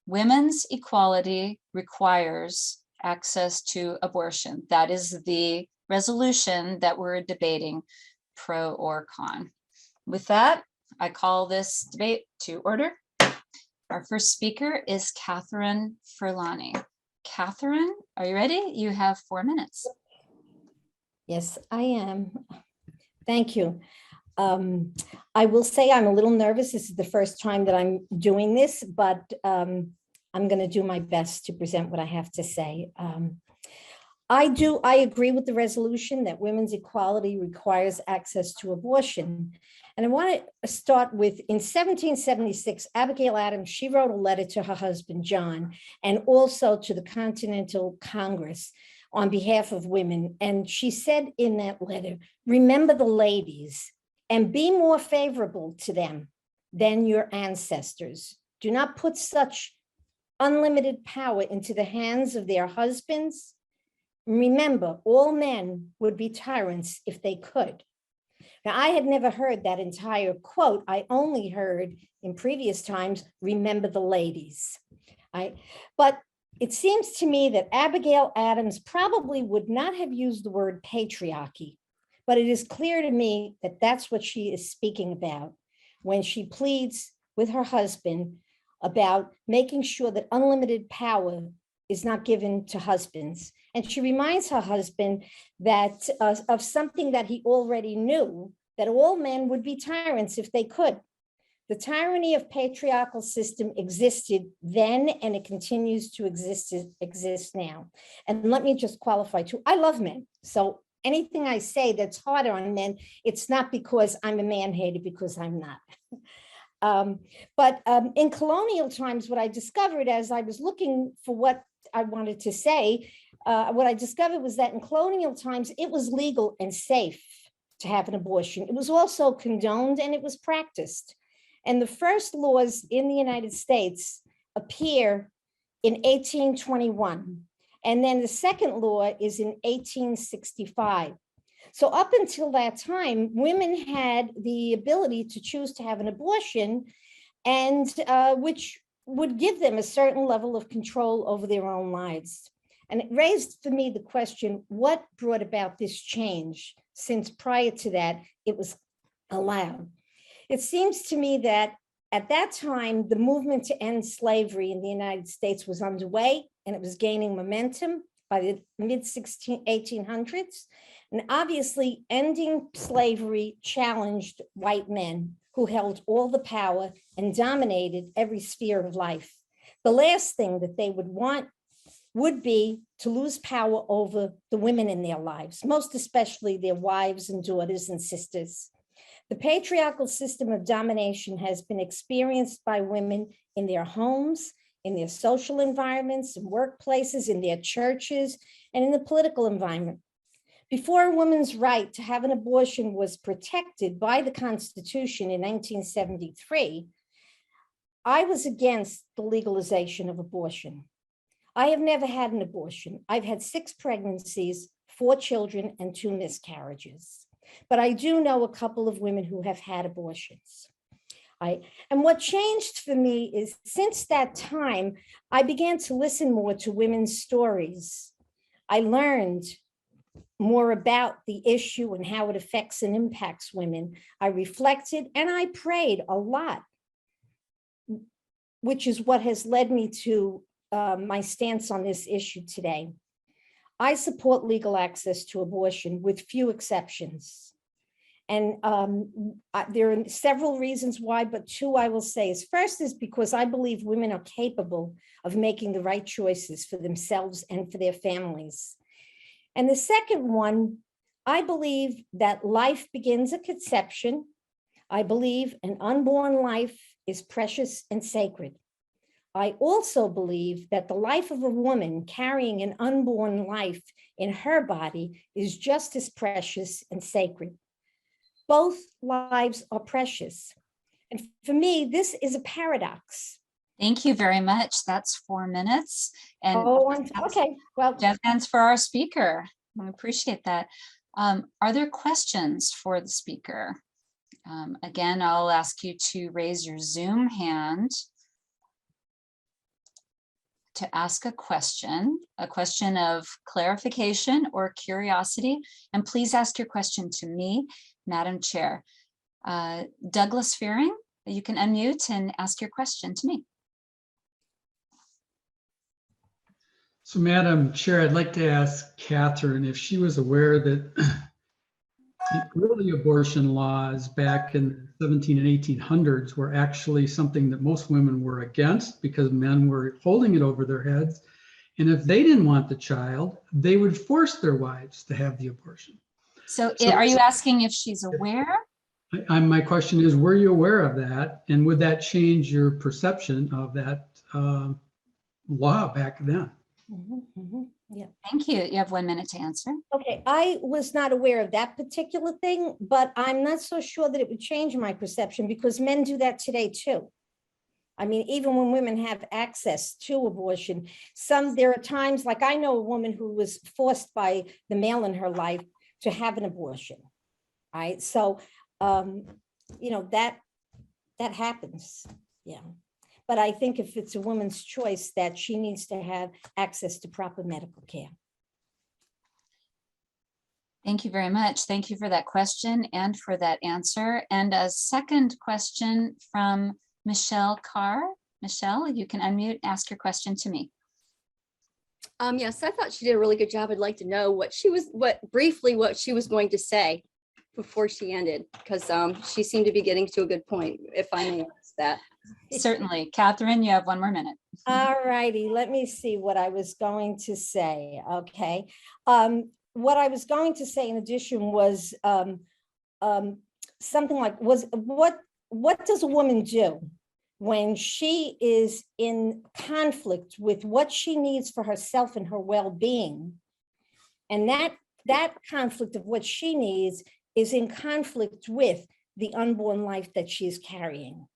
Women's equality requires access to abortion. That is the resolution that we're debating, pro or con. With that, I call this debate to order. Our first speaker is Catherine Furlani. Catherine, are you ready? You have 4 minutes. Yes, I am. Thank you. I will say I'm a little nervous. This is the first time that I'm doing this, but I'm going to do my best to present what I have to say. I agree with the resolution that women's equality requires access to abortion. And I want to start with, in 1776, Abigail Adams, she wrote a letter to her husband, John, and also to the Continental Congress on behalf of women. And she said in that letter, remember the ladies and be more favorable to them than your ancestors. Do not put such unlimited power into the hands of their husbands. Remember, all men would be tyrants if they could. Now, I had never heard that entire quote. I only heard in previous times, remember the ladies. But it seems to me that Abigail Adams probably would not have used the word patriarchy, but it is clear to me that that's what she is speaking about when she pleads with her husband about making sure that unlimited power is not given to husbands. And she reminds her husband that of something that he already knew, that all men would be tyrants if they could. The tyranny of patriarchal system existed then, and it continues to exist now. And let me just qualify too, I love men. So anything I say that's harder on men, it's not because I'm a man hater, because I'm not. But in colonial times, what I discovered as I was looking for what I wanted to say, what I discovered was that in colonial times, it was legal and safe to have an abortion. It was also condoned and it was practiced. And the first laws in the United States appear in 1821. And then the second law is in 1865. So up until that time, women had the ability to choose to have an abortion, and which would give them a certain level of control over their own lives. And it raised for me the question, what brought about this change, since prior to that, it was allowed? It seems to me that at that time, the movement to end slavery in the United States was underway, and it was gaining momentum by the mid-1800s. And obviously, ending slavery challenged white men who held all the power and dominated every sphere of life. The last thing that they would want would be to lose power over the women in their lives, most especially their wives and daughters and sisters. The patriarchal system of domination has been experienced by women in their homes, in their social environments, in workplaces, in their churches, and in the political environment. Before a woman's right to have an abortion was protected by the Constitution in 1973, I was against the legalization of abortion. I have never had an abortion. I've had 6 pregnancies, 4 children, and 2 miscarriages. But I do know a couple of women who have had abortions. And what changed for me is since that time, I began to listen more to women's stories. I learned more about the issue and how it affects and impacts women. I reflected and I prayed a lot, which is what has led me to my stance on this issue today. I support legal access to abortion with few exceptions. And there are several reasons why, but 2 I will say is first is because I believe women are capable of making the right choices for themselves and for their families. And the second one, I believe that life begins at conception. I believe an unborn life is precious and sacred. I also believe that the life of a woman carrying an unborn life in her body is just as precious and sacred. Both lives are precious. And for me, this is a paradox. Thank you very much. That's 4 minutes. And okay. Well, deadlines for our speaker. I appreciate that. Are there questions for the speaker? Again, I'll ask you to raise your Zoom hand. to ask a question of clarification or curiosity. And please ask your question to me, Madam Chair. Douglas Fearing, you can unmute and ask your question to me. So, Madam Chair, I'd like to ask Catherine if she was aware that the early abortion laws back in the 17 and 1800s were actually something that most women were against because men were holding it over their heads. And if they didn't want the child, they would force their wives to have the abortion. So are you asking if she's aware? My question is, were you aware of that? And would that change your perception of that law back then? Yeah. Thank you. You have 1 minute to answer. Okay, I was not aware of that particular thing, but I'm not so sure that it would change my perception because men do that today too. I mean, even when women have access to abortion, there are times, like I know a woman who was forced by the male in her life to have an abortion. Right. So, that happens. Yeah. But I think if it's a woman's choice, that she needs to have access to proper medical care. Thank you very much. Thank you for that question and for that answer. And a second question from Michelle Carr. Michelle, you can unmute, ask your question to me. Yes, I thought she did a really good job. I'd like to know what she was going to say before she ended, because she seemed to be getting to a good point, if I may ask that. Certainly. Catherine, you have 1 more minute. All righty, let me see what I was going to say. Okay. What I was going to say in addition was something like, what does a woman do when she is in conflict with what she needs for herself and her well-being? And that conflict of what she needs is in conflict with the unborn life that she is carrying.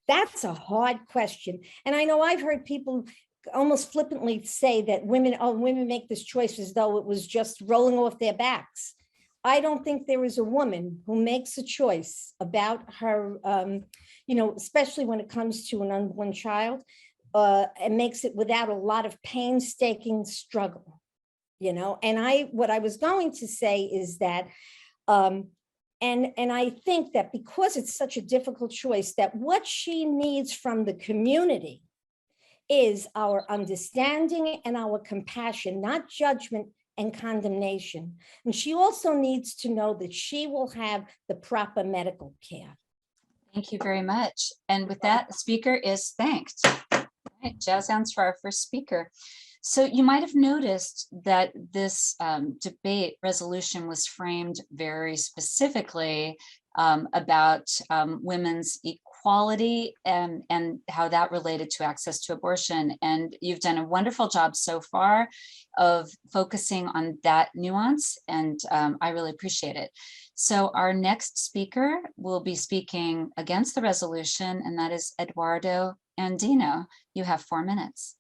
That's a hard question. And I know I've heard people almost flippantly say that women make this choice as though it was just rolling off their backs. I don't think there is a woman who makes a choice about her, especially when it comes to an unborn child, and makes it without a lot of painstaking struggle, And what I was going to say is that, and I think that because it's such a difficult choice, that what she needs from the community is our understanding and our compassion, not judgment and condemnation. And she also needs to know that she will have the proper medical care. Thank you very much. And with that, the speaker is thanked. All right, jazz hands for our first speaker. So you might have noticed that this debate resolution was framed very specifically about women's equality and how that related to access to abortion. And you've done a wonderful job so far of focusing on that nuance, and I really appreciate it. So our next speaker will be speaking against the resolution, and that is Eduardo Andino. You have 4 minutes.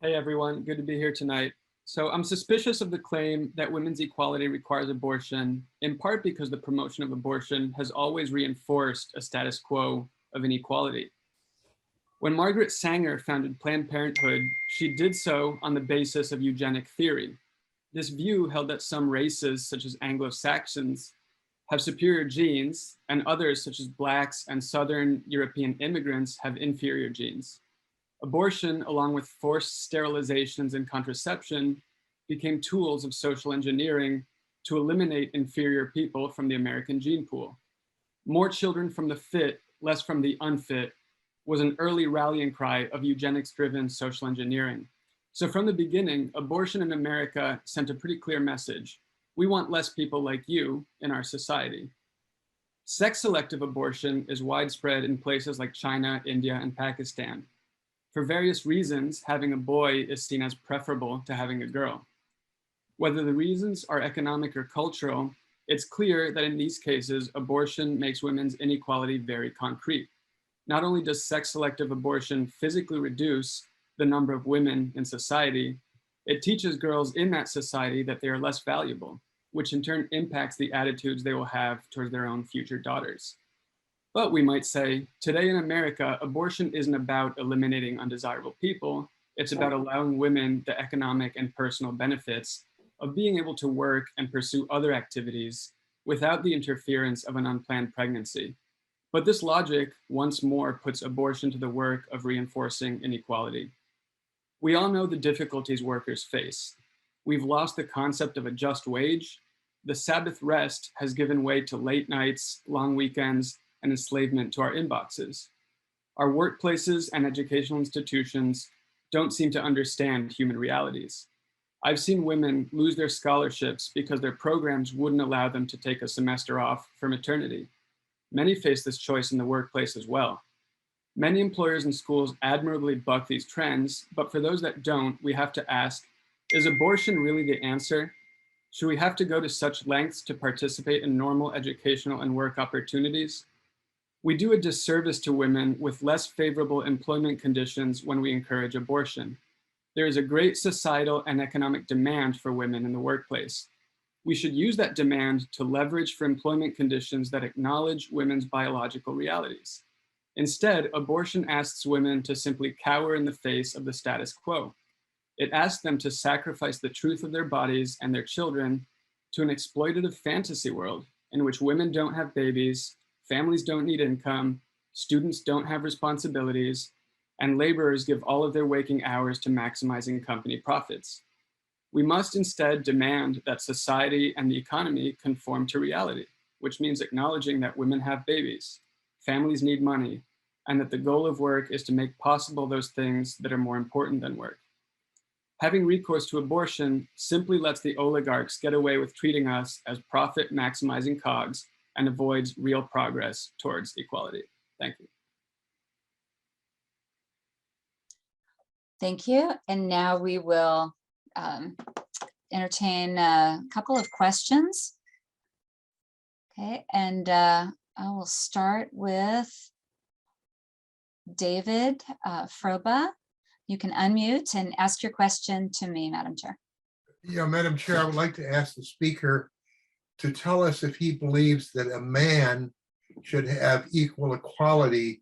Hey everyone, good to be here tonight. So I'm suspicious of the claim that women's equality requires abortion, in part because the promotion of abortion has always reinforced a status quo of inequality. When Margaret Sanger founded Planned Parenthood, she did so on the basis of eugenic theory. This view held that some races, such as Anglo-Saxons, have superior genes, and others, such as Blacks and Southern European immigrants, have inferior genes. Abortion, along with forced sterilizations and contraception, became tools of social engineering to eliminate inferior people from the American gene pool. More children from the fit, less from the unfit, was an early rallying cry of eugenics-driven social engineering. So from the beginning, abortion in America sent a pretty clear message. We want less people like you in our society. Sex-selective abortion is widespread in places like China, India, and Pakistan. For various reasons, having a boy is seen as preferable to having a girl. Whether the reasons are economic or cultural, it's clear that in these cases, abortion makes women's inequality very concrete. Not only does sex-selective abortion physically reduce the number of women in society, it teaches girls in that society that they are less valuable, which in turn impacts the attitudes they will have towards their own future daughters. But we might say, today in America, abortion isn't about eliminating undesirable people, It's about allowing women the economic and personal benefits of being able to work and pursue other activities without the interference of an unplanned pregnancy. But this logic, once more, puts abortion to the work of reinforcing inequality. We all know the difficulties workers face. We've lost the concept of a just wage. The Sabbath rest has given way to late nights, long weekends, and enslavement to our inboxes. Our workplaces and educational institutions don't seem to understand human realities. I've seen women lose their scholarships because their programs wouldn't allow them to take a semester off for maternity. Many face this choice in the workplace as well. Many employers and schools admirably buck these trends, but for those that don't, we have to ask, is abortion really the answer? Should we have to go to such lengths to participate in normal educational and work opportunities? We do a disservice to women with less favorable employment conditions when we encourage abortion. There is a great societal and economic demand for women in the workplace. We should use that demand to leverage for employment conditions that acknowledge women's biological realities. Instead, abortion asks women to simply cower in the face of the status quo. It asks them to sacrifice the truth of their bodies and their children to an exploitative fantasy world in which women don't have babies, families don't need income, students don't have responsibilities, and laborers give all of their waking hours to maximizing company profits. We must instead demand that society and the economy conform to reality, which means acknowledging that women have babies, families need money, and that the goal of work is to make possible those things that are more important than work. Having recourse to abortion simply lets the oligarchs get away with treating us as profit maximizing cogs and avoids real progress towards equality. Thank you. Thank you. And now we will entertain a couple of questions. Okay, and I will start with David Froba. You can unmute and ask your question to me, Madam Chair. Yeah, Madam Chair, I would like to ask the speaker to tell us if he believes that a man should have equal equality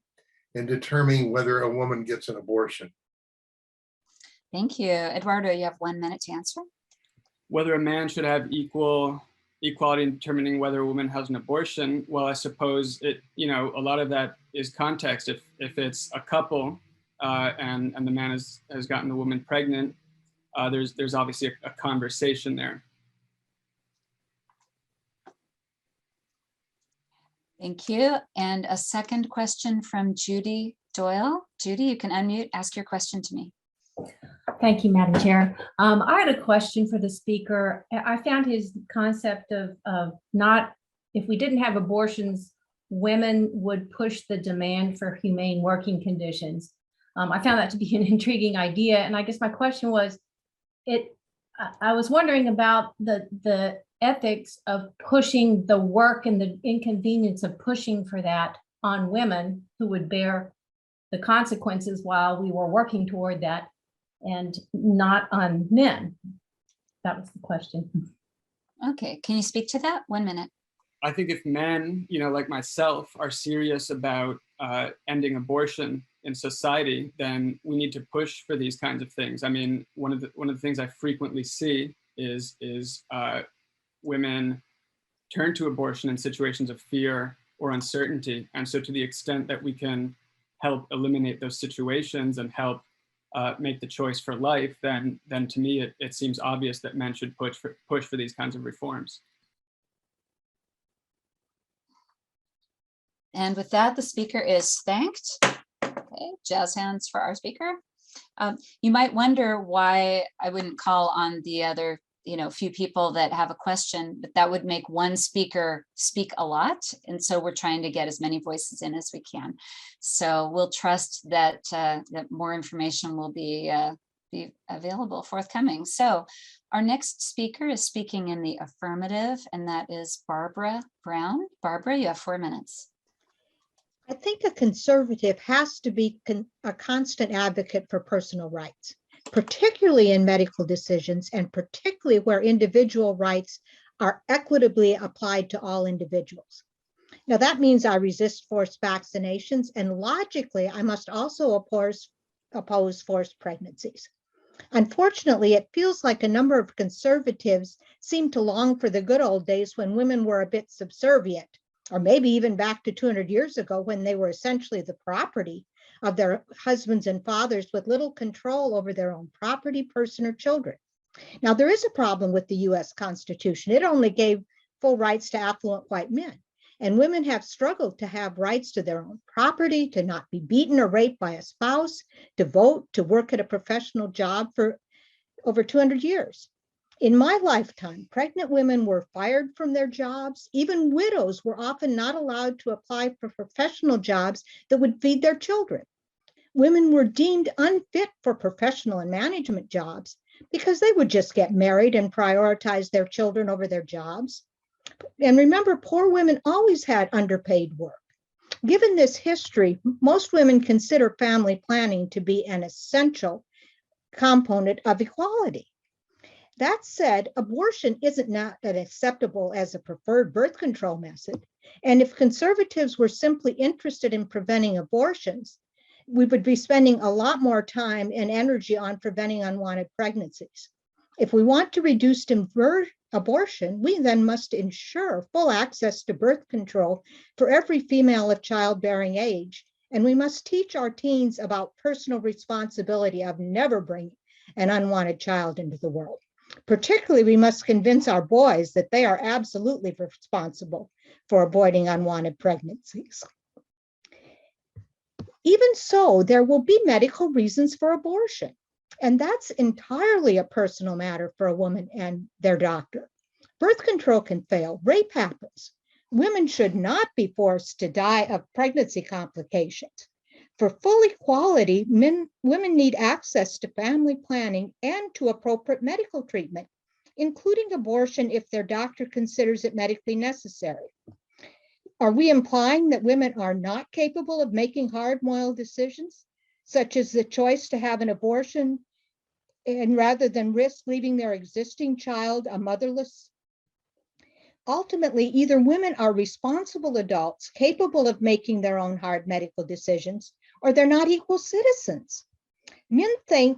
in determining whether a woman gets an abortion. Thank you. Eduardo, you have 1 minute to answer. Whether a man should have equality in determining whether a woman has an abortion, well, I suppose it, a lot of that is context. If it's a couple and the man has gotten the woman pregnant, there's obviously a conversation there. Thank you. And a second question from Judy Doyle. Judy, you can unmute, ask your question to me. Thank you, Madam Chair. I had a question for the speaker. I found his concept of not, if we didn't have abortions, women would push the demand for humane working conditions. I found that to be an intriguing idea. And I guess my question was, I was wondering about the ethics of pushing the work and the inconvenience of pushing for that on women who would bear the consequences while we were working toward that, and not on men. That was the question. Okay, can you speak to that? 1 minute. I think if men, like myself, are serious about ending abortion in society, then we need to push for these kinds of things. I mean, one of the things I frequently see is women turn to abortion in situations of fear or uncertainty. And so to the extent that we can help eliminate those situations and help make the choice for life, then to me, it seems obvious that men should push for these kinds of reforms. And with that, the speaker is thanked. Okay, jazz hands for our speaker. You might wonder why I wouldn't call on the other few people that have a question, but that would make one speaker speak a lot. And so we're trying to get as many voices in as we can. So we'll trust that that more information will be available forthcoming. So our next speaker is speaking in the affirmative, and that is Barbara Brown. Barbara, you have 4 minutes. I think a conservative has to be a constant advocate for personal rights, particularly in medical decisions and particularly where individual rights are equitably applied to all individuals. Now, that means I resist forced vaccinations, and logically, I must also oppose oppose forced pregnancies. Unfortunately, it feels like a number of conservatives seem to long for the good old days when women were a bit subservient, or maybe even back to 200 years ago when they were essentially the property of their husbands and fathers with little control over their own property, person, or children. Now, there is a problem with the US Constitution. It only gave full rights to affluent white men. And women have struggled to have rights to their own property, to not be beaten or raped by a spouse, to vote, to work at a professional job for over 200 years. In my lifetime, pregnant women were fired from their jobs. Even widows were often not allowed to apply for professional jobs that would feed their children. Women were deemed unfit for professional and management jobs because they would just get married and prioritize their children over their jobs. And remember, poor women always had underpaid work. Given this history, most women consider family planning to be an essential component of equality. That said, abortion isn't not acceptable as a preferred birth control method. And if conservatives were simply interested in preventing abortions, we would be spending a lot more time and energy on preventing unwanted pregnancies. If we want to reduce abortion, we then must ensure full access to birth control for every female of childbearing age. And we must teach our teens about personal responsibility of never bringing an unwanted child into the world. Particularly, we must convince our boys that they are absolutely responsible for avoiding unwanted pregnancies. Even so, there will be medical reasons for abortion. And that's entirely a personal matter for a woman and their doctor. Birth control can fail, rape happens. Women should not be forced to die of pregnancy complications. For full equality, women need access to family planning and to appropriate medical treatment, including abortion if their doctor considers it medically necessary. Are we implying that women are not capable of making hard moral decisions, such as the choice to have an abortion and rather than risk leaving their existing child motherless? Ultimately, either women are responsible adults capable of making their own hard medical decisions, or they're not equal citizens. Men think,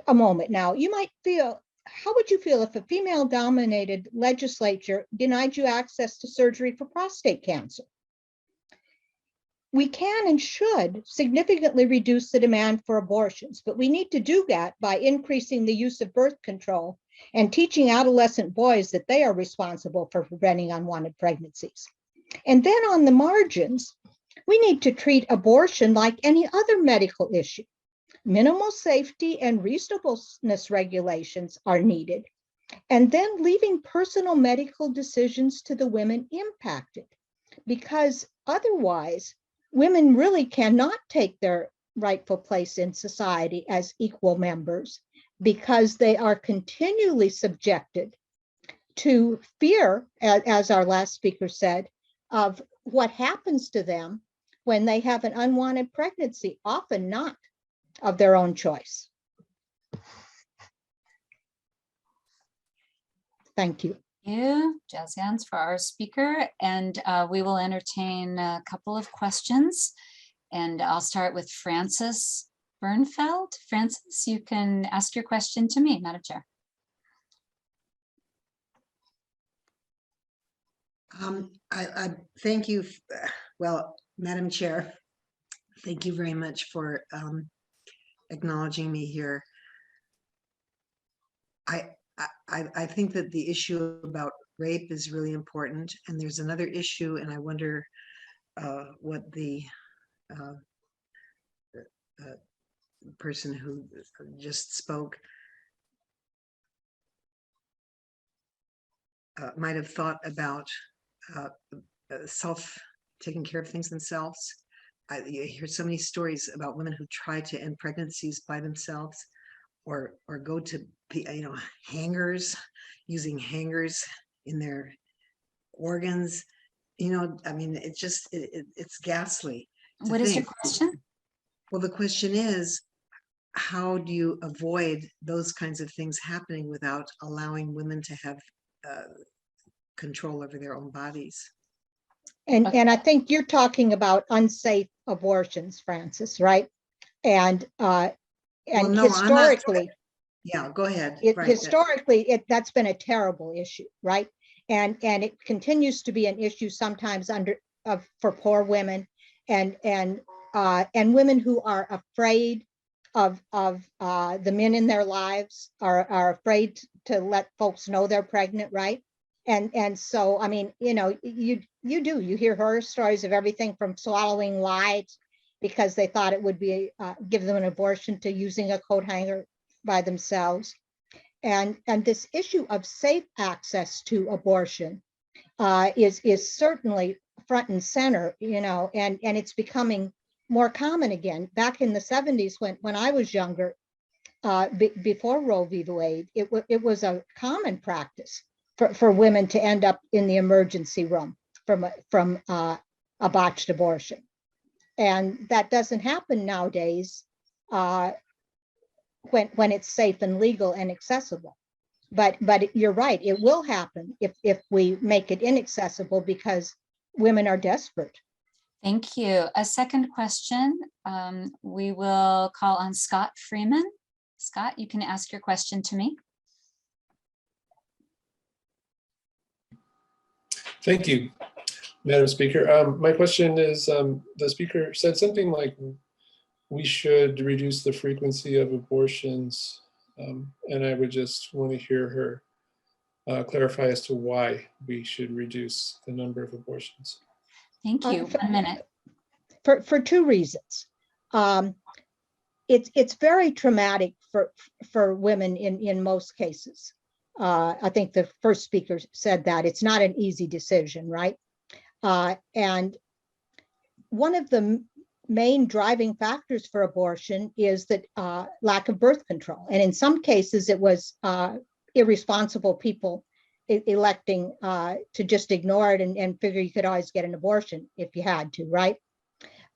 a moment now, you might feel, how would you feel if a female-dominated legislature denied you access to surgery for prostate cancer? We can and should significantly reduce the demand for abortions, but we need to do that by increasing the use of birth control and teaching adolescent boys that they are responsible for preventing unwanted pregnancies. And then on the margins, we need to treat abortion like any other medical issue. Minimal safety and reasonableness regulations are needed, and then leaving personal medical decisions to the women impacted, because otherwise, women really cannot take their rightful place in society as equal members, because they are continually subjected to fear, as our last speaker said, of what happens to them when they have an unwanted pregnancy, often not of their own choice. Thank you. Thank you, jazz hands for our speaker, and we will entertain a couple of questions. And I'll start with Frances Bernfeld. Frances, you can ask your question to me, Madam Chair. I thank you. Well, Madam Chair, thank you very much for acknowledging me here. I think that the issue about rape is really important, and there's another issue, and I wonder what the person who just spoke might have thought about taking care of things themselves. You hear so many stories about women who try to end pregnancies by themselves, or go to hangers, using hangers in their organs. I mean, it's ghastly. What is your question? Well, the question is, how do you avoid those kinds of things happening without allowing women to have control over their own bodies? And I think you're talking about unsafe abortions, Frances, right? And Well, no, I'm not- historically, Yeah, go ahead. it, Right, historically, that's been a terrible issue, right? And it continues to be an issue sometimes for poor women and women who are afraid of the men in their lives, are afraid to let folks know they're pregnant, right? And so, I mean, you hear horror stories of everything from swallowing lies because they thought it would be give them an abortion, to using a coat hanger by themselves. And this issue of safe access to abortion is certainly front and center, and it's becoming more common again. Back in the 70s, when I was younger, before Roe v. Wade, it was a common practice for women to end up in the emergency room from a botched abortion. And that doesn't happen nowadays when it's safe and legal and accessible. But you're right, it will happen if we make it inaccessible because women are desperate. Thank you. A second question, we will call on Scott Freeman. Scott, you can ask your question to me. Thank you, Madam Speaker. My question is, the speaker said something like we should reduce the frequency of abortions, and I would just want to hear her clarify as to why we should reduce the number of abortions. Thank you. 1 minute. For two reasons. It's very traumatic for women in most cases. I think the first speaker said that it's not an easy decision, right? And one of the main driving factors for abortion is that lack of birth control. And in some cases, it was irresponsible people electing to just ignore it and figure you could always get an abortion if you had to, right?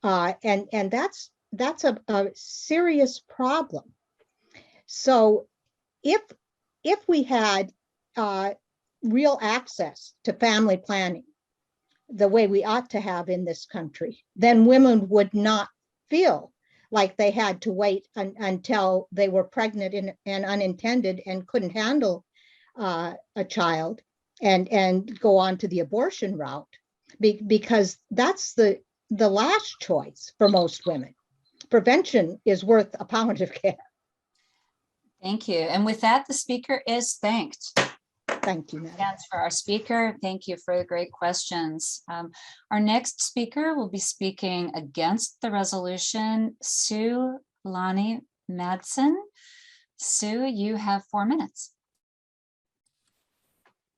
And that's a serious problem. So if we had real access to family planning the way we ought to have in this country, then women would not feel like they had to wait until they were pregnant and unintended and couldn't handle a child and go on to the abortion route, because that's the last choice for most women. Prevention is worth a pound of care. Thank you. And with that, the speaker is thanked. Thank you, Madam. Thanks for our speaker. Thank you for the great questions. Our next speaker will be speaking against the resolution, Sue Lonnie Madsen. Sue, you have 4 minutes.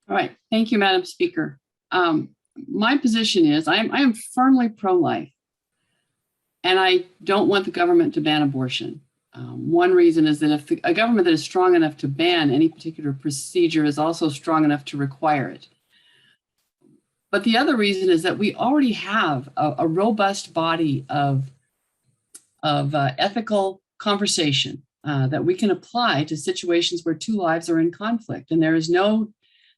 All right. Thank you, Madam Speaker. My position is I am firmly pro-life, and I don't want the government to ban abortion. One reason is that if a government that is strong enough to ban any particular procedure is also strong enough to require it. But the other reason is that we already have a robust body of ethical conversation that we can apply to situations where two lives are in conflict. And there is no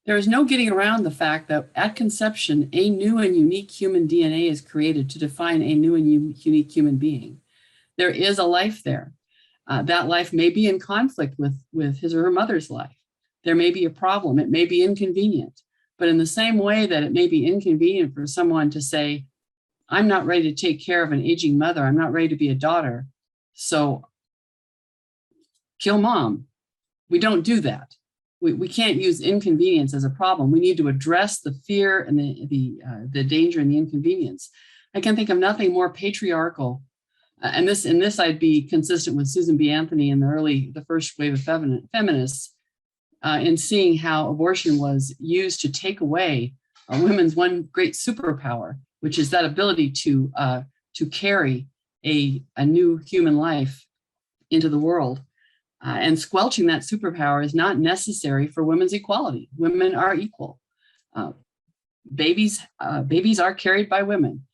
getting around the fact that at conception, a new and unique human DNA is created to define a new and unique human being. There is a life there. That life may be in conflict with his or her mother's life. There may be a problem. It may be inconvenient. But in the same way that it may be inconvenient for someone to say, I'm not ready to take care of an aging mother. I'm not ready to be a daughter. So kill mom. We don't do that. We can't use inconvenience as a problem. We need to address the fear and the danger and the inconvenience. I can think of nothing more patriarchal. And this I'd be consistent with Susan B. Anthony in the first wave of feminists in seeing how abortion was used to take away women's one great superpower, which is that ability to carry a new human life into the world. And squelching that superpower is not necessary for women's equality. Women are equal. Babies are carried by women.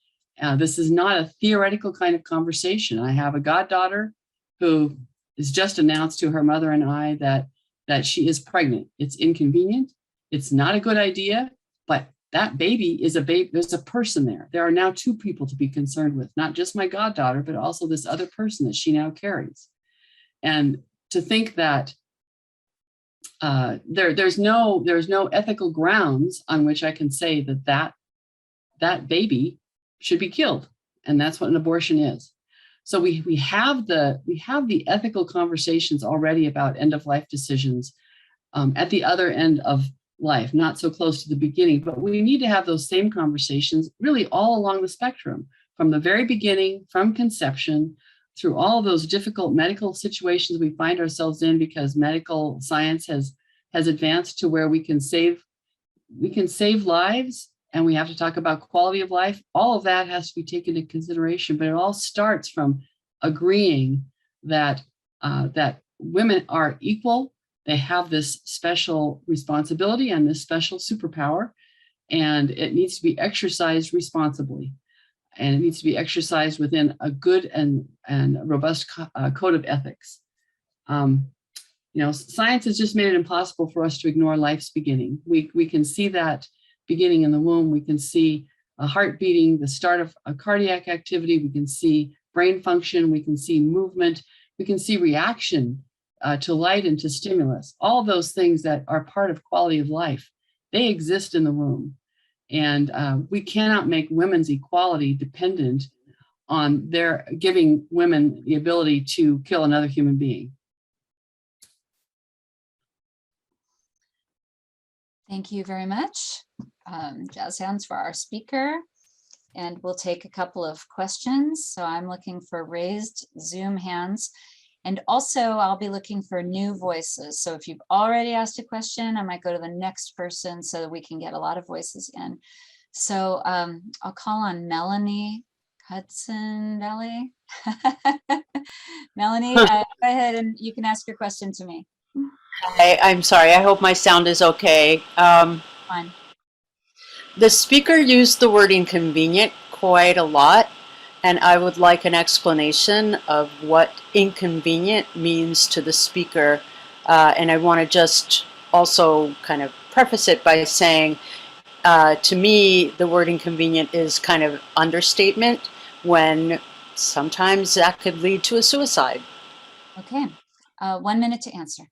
This is not a theoretical kind of conversation. I have a goddaughter who has just announced to her mother and I that she is pregnant. It's inconvenient. It's not a good idea, but that baby is a baby. There's a person there. There are now two people to be concerned with, not just my goddaughter, but also this other person that she now carries. And to think that there's no ethical grounds on which I can say that baby should be killed. And that's what an abortion is. So we have the ethical conversations already about end of life decisions at the other end of life, not so close to the beginning, but we need to have those same conversations really all along the spectrum, from the very beginning, from conception, through all of those difficult medical situations we find ourselves in because medical science has advanced to where we can save lives, and we have to talk about quality of life. All of that has to be taken into consideration, but it all starts from agreeing that that women are equal. They have this special responsibility and this special superpower, and it needs to be exercised responsibly. And it needs to be exercised within a good and robust code of ethics. Science has just made it impossible for us to ignore life's beginning. We can see that beginning in the womb. We can see a heart beating, the start of a cardiac activity. We can see brain function. We can see movement. We can see reaction to light and to stimulus. All those things that are part of quality of life, they exist in the womb. And we cannot make women's equality dependent on their giving women the ability to kill another human being. Thank you very much. Jazz hands for our speaker. And we'll take a couple of questions. So I'm looking for raised Zoom hands. And also I'll be looking for new voices. So if you've already asked a question, I might go to the next person so that we can get a lot of voices in. So I'll call on Melanie Hudson Valley. Melanie, go ahead and you can ask your question to me. I'm sorry, I hope my sound is okay. Fine. The speaker used the word inconvenient quite a lot, and I would like an explanation of what inconvenient means to the speaker. And I want to just also kind of preface it by saying, to me, the word inconvenient is kind of understatement when sometimes that could lead to a suicide. Okay, 1 minute to answer.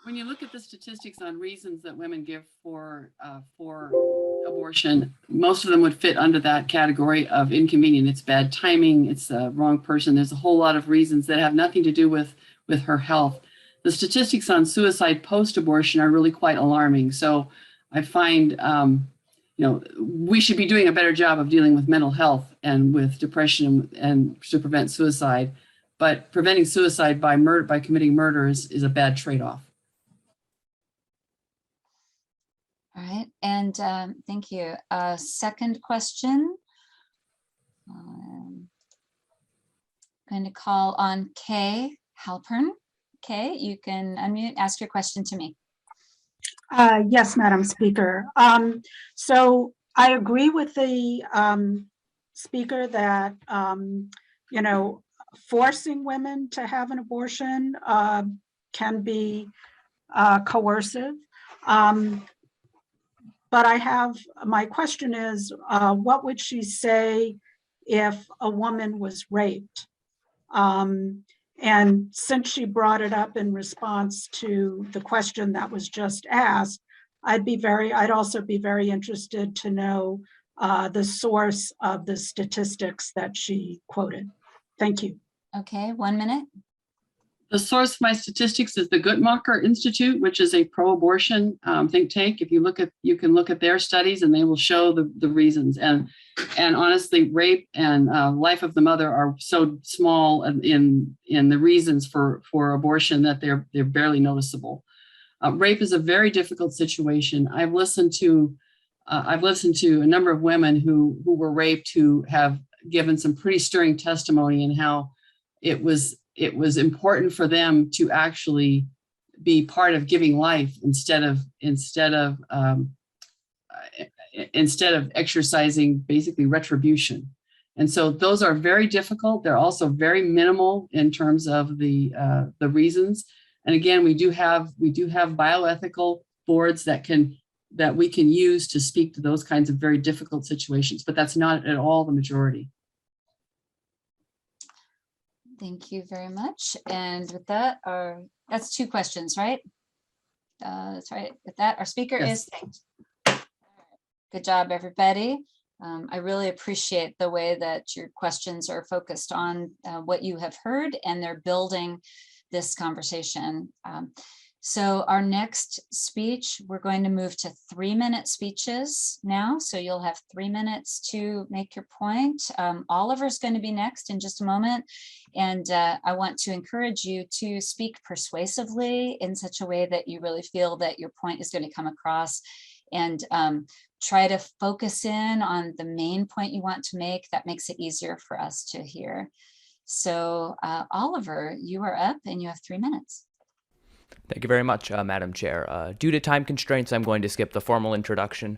When you look at the statistics on reasons that women give for abortion, most of them would fit under that category of inconvenient. It's bad timing, it's the wrong person. There's a whole lot of reasons that have nothing to do with her health. The statistics on suicide post-abortion are really quite alarming. So I find, we should be doing a better job of dealing with mental health and with depression and to prevent suicide. But preventing suicide by committing murder is a bad trade-off. All right, and thank you. Second question. I'm going to call on Kay Halpern. Kay, you can unmute, ask your question to me. Yes, Madam Speaker. So I agree with the speaker that, forcing women to have an abortion can be coercive. But my question is, what would she say if a woman was raped? And since she brought it up in response to the question that was just asked, I'd also be very interested to know the source of the statistics that she quoted. Thank you. Okay, 1 minute. The source of my statistics is the Guttmacher Institute, which is a pro-abortion think tank. If you can look at their studies, and they will show the reasons. And honestly, rape and life of the mother are so small in the reasons for abortion that they're barely noticeable. Rape is a very difficult situation. I've listened to a number of women who were raped, who have given some pretty stirring testimony in how it was important for them to actually be part of giving life instead of exercising basically retrobution. And so those are very difficult. They're also very minimal in terms of the reasons. And again, we do have bioethical boards that can that we can use to speak to those kinds of very difficult situations, but that's not at all the majority. Thank you very much. And with that, that's 2 questions, right? That's right. With that, our speaker Yes. is thanked. Good job, everybody. I really appreciate the way that your questions are focused on what you have heard, and they're building this conversation. So our next speech, we're going to move to 3-minute speeches now. So you'll have 3 minutes to make your point. Oliver's going to be next in just a moment. And I want to encourage you to speak persuasively in such a way that you really feel that your point is going to come across, and try to focus in on the main point you want to make. That makes it easier for us to hear. So Oliver, you are up and you have 3 minutes. Thank you very much, Madam Chair. Due to time constraints, I'm going to skip the formal introduction.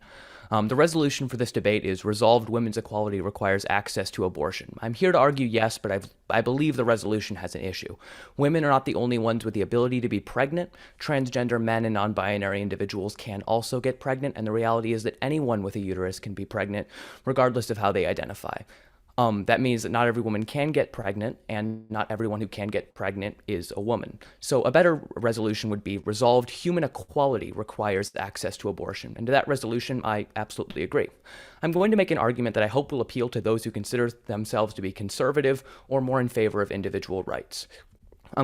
The resolution for this debate is resolved women's equality requires access to abortion. I'm here to argue yes, but I believe the resolution has an issue. Women are not the only ones with the ability to be pregnant. Transgender men and non-binary individuals can also get pregnant, and the reality is that anyone with a uterus can be pregnant, regardless of how they identify. That means that not every woman can get pregnant, and not everyone who can get pregnant is a woman. So a better resolution would be resolved human equality requires access to abortion. And to that resolution, I absolutely agree. I'm going to make an argument that I hope will appeal to those who consider themselves to be conservative or more in favor of individual rights.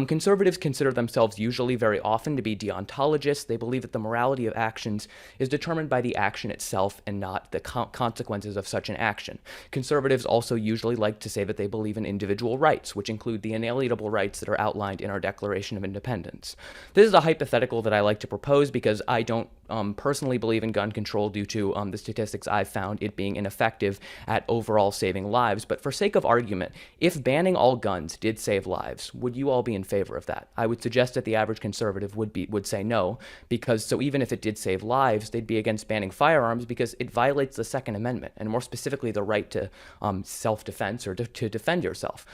Conservatives consider themselves usually very often to be deontologists. They believe that the morality of actions is determined by the action itself and not the consequences of such an action. Conservatives also usually like to say that they believe in individual rights, which include the inalienable rights that are outlined in our Declaration of Independence. This is a hypothetical that I like to propose because I don't personally believe in gun control due to the statistics I've found it being ineffective at overall saving lives. But for sake of argument, if banning all guns did save lives, would you all be in favor of that? I would suggest that the average conservative would say no, because so even if it did save lives, they'd be against banning firearms because it violates the Second Amendment, and more specifically the right to self-defense or to defend yourself.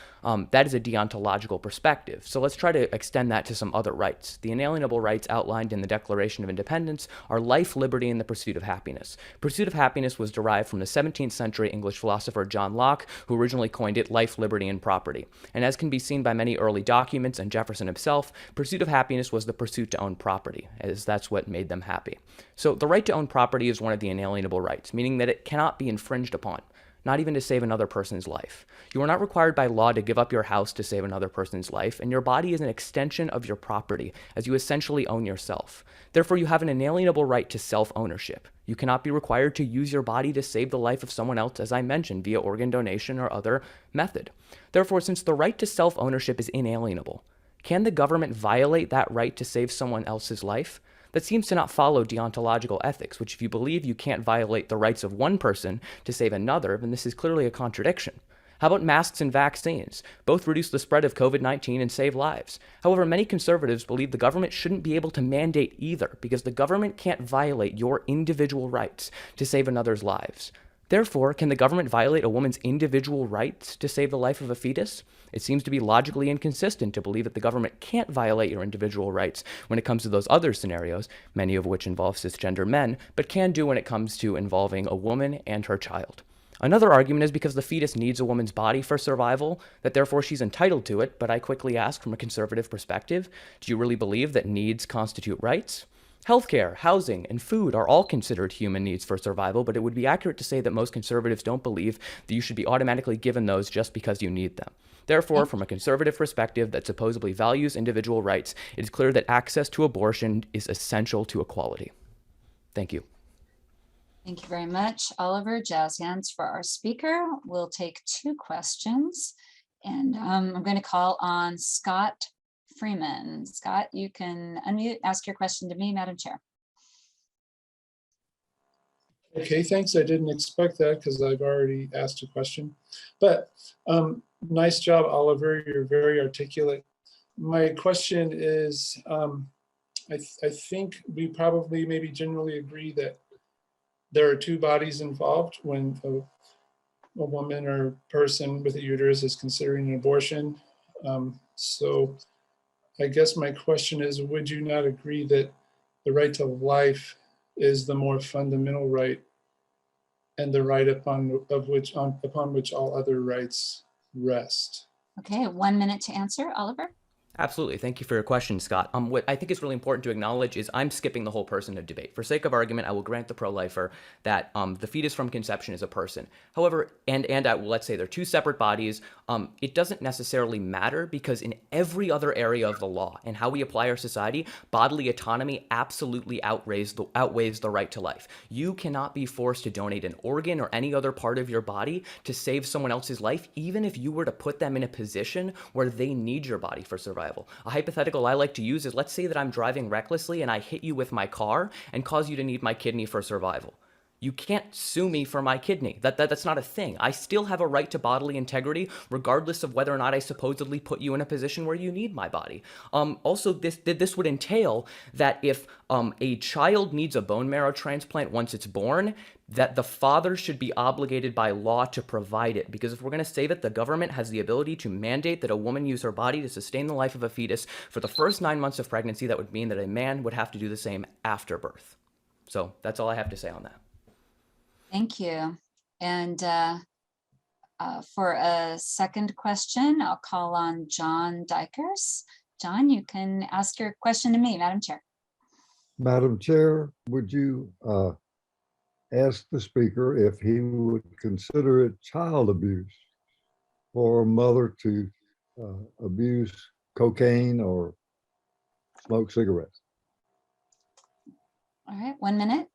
That is a deontological perspective. So let's try to extend that to some other rights. The inalienable rights outlined in the Declaration of Independence are life, liberty, and the pursuit of happiness. Pursuit of happiness was derived from the 17th century English philosopher John Locke, who originally coined it life, liberty, and property. And as can be seen by many early documents and Jefferson himself, pursuit of happiness was the pursuit to own property, as that's what made them happy. So the right to own property is one of the inalienable rights, meaning that it cannot be infringed upon, not even to save another person's life. You are not required by law to give up your house to save another person's life, and your body is an extension of your property, as you essentially own yourself. Therefore, you have an inalienable right to self-ownership. You cannot be required to use your body to save the life of someone else, as I mentioned, via organ donation or other method. Therefore, since the right to self-ownership is inalienable, can the government violate that right to save someone else's life? That seems to not follow deontological ethics, which if you believe you can't violate the rights of one person to save another, then this is clearly a contradiction. How about masks and vaccines? Both reduce the spread of COVID-19 and save lives. However, many conservatives believe the government shouldn't be able to mandate either, because the government can't violate your individual rights to save another's lives. Therefore, can the government violate a woman's individual rights to save the life of a fetus? It seems to be logically inconsistent to believe that the government can't violate your individual rights when it comes to those other scenarios, many of which involve cisgender men, but can do when it comes to involving a woman and her child. Another argument is because the fetus needs a woman's body for survival, that therefore she's entitled to it, but I quickly ask from a conservative perspective, do you really believe that needs constitute rights? Healthcare, housing, and food are all considered human needs for survival, but it would be accurate to say that most conservatives don't believe that you should be automatically given those just because you need them. Therefore, from a conservative perspective that supposedly values individual rights, it is clear that access to abortion is essential to equality. Thank you. Thank you very much, Oliver. Jazz hands for our speaker. We'll take 2 questions, and I'm going to call on Scott Freeman. Scott, you can unmute, ask your question to me, Madam Chair. Okay, thanks. I didn't expect that because I've already asked a question. But nice job, Oliver. You're very articulate. My question is, I think we probably maybe generally agree that there are 2 bodies involved when a woman or person with a uterus is considering an abortion. So I guess my question is, would you not agree that the right to life is the more fundamental right and the right upon which all other rights rest. Okay, 1 minute to answer, Oliver. Absolutely. Thank you for your question, Scott. What I think is really important to acknowledge is I'm skipping the whole person of debate. For sake of argument, I will grant the pro-lifer that the fetus from conception is a person. However, let's say they're two separate bodies. It doesn't necessarily matter because in every other area of the law and how we apply our society, bodily autonomy absolutely outweighs the right to life. You cannot be forced to donate an organ or any other part of your body to save someone else's life, even if you were to put them in a position where they need your body for survival. A hypothetical I like to use is, let's say that I'm driving recklessly and I hit you with my car and cause you to need my kidney for survival. You can't sue me for my kidney. That's not a thing. I still have a right to bodily integrity, regardless of whether or not I supposedly put you in a position where you need my body. Also, this would entail that if a child needs a bone marrow transplant once it's born, that the father should be obligated by law to provide it. Because if we're going to say that the government has the ability to mandate that a woman use her body to sustain the life of a fetus for the first 9 months of pregnancy, that would mean that a man would have to do the same after birth. So that's all I have to say on that. Thank you. And for a second question, I'll call on John Dykers. John, you can ask your question to me, Madam Chair. Madam Chair, would you ask the speaker if he would consider it child abuse for a mother to abuse cocaine or smoke cigarettes? All right, 1 minute.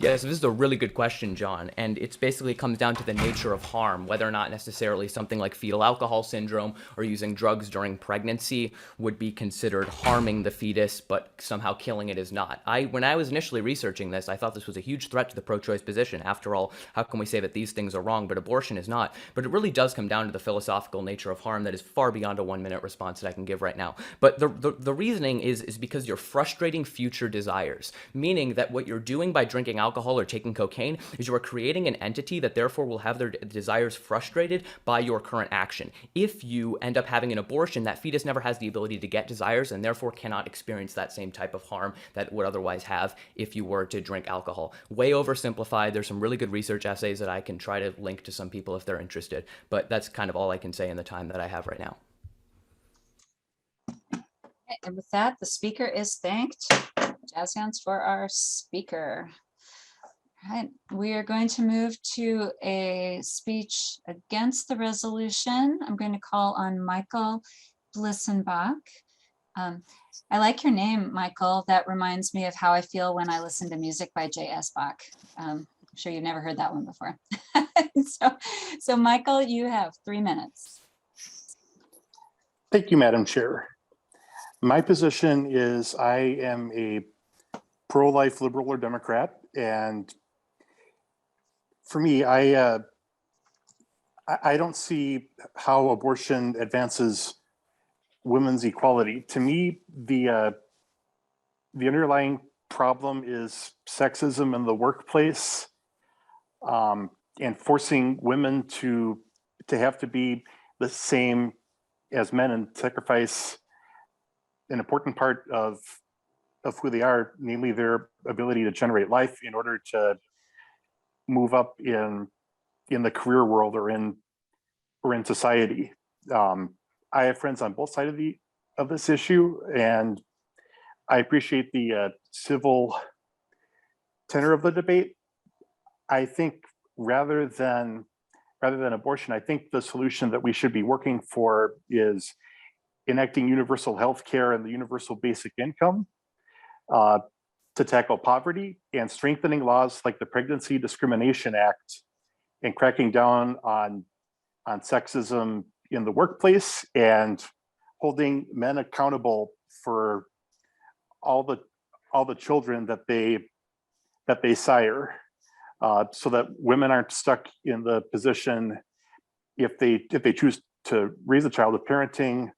Yes, this is a really good question, John, and it's basically comes down to the nature of harm, whether or not necessarily something like fetal alcohol syndrome or using drugs during pregnancy would be considered harming the fetus, but somehow killing it is not. When I was initially researching this, I thought this was a huge threat to the pro-choice position. After all, how can we say that these things are wrong, but abortion is not? But it really does come down to the philosophical nature of harm that is far beyond a 1 minute response that I can give right now. But the reasoning is because you're frustrating future desires, meaning that what you're doing by drinking alcohol or taking cocaine is you are creating an entity that therefore will have their desires frustrated by your current action. If you end up having an abortion, that fetus never has the ability to get desires and therefore cannot experience that same type of harm that it would otherwise have if you were to drink alcohol. Way oversimplified. There's some really good research essays that I can try to link to some people if they're interested, but that's kind of all I can say in the time that I have right now. And with that, the speaker is thanked. Jazz hands for our speaker. All right, we are going to move to a speech against the resolution. I'm going to call on Michael Blissenbach. I like your name, Michael. That reminds me of how I feel when I listen to music by J.S. Bach. I'm sure you've never heard that one before. So Michael, you have 3 minutes. Thank you, Madam Chair. My position is I am a pro-life liberal or Democrat, and for me, I don't see how abortion advances women's equality. To me, the underlying problem is sexism in the workplace, and forcing women to have to be the same as men and sacrifice an important part of who they are, namely their ability to generate life in order to move up in the career world or in society. I have friends on both sides of this issue, and I appreciate the civil tenor of the debate. I think rather than abortion, I think the solution that we should be working for is enacting universal health care and the universal basic income to tackle poverty, and strengthening laws like the Pregnancy Discrimination Act and cracking down on sexism in the workplace and holding men accountable for all the children that they sire, so that women aren't stuck in the position if they choose to raise a child of parenting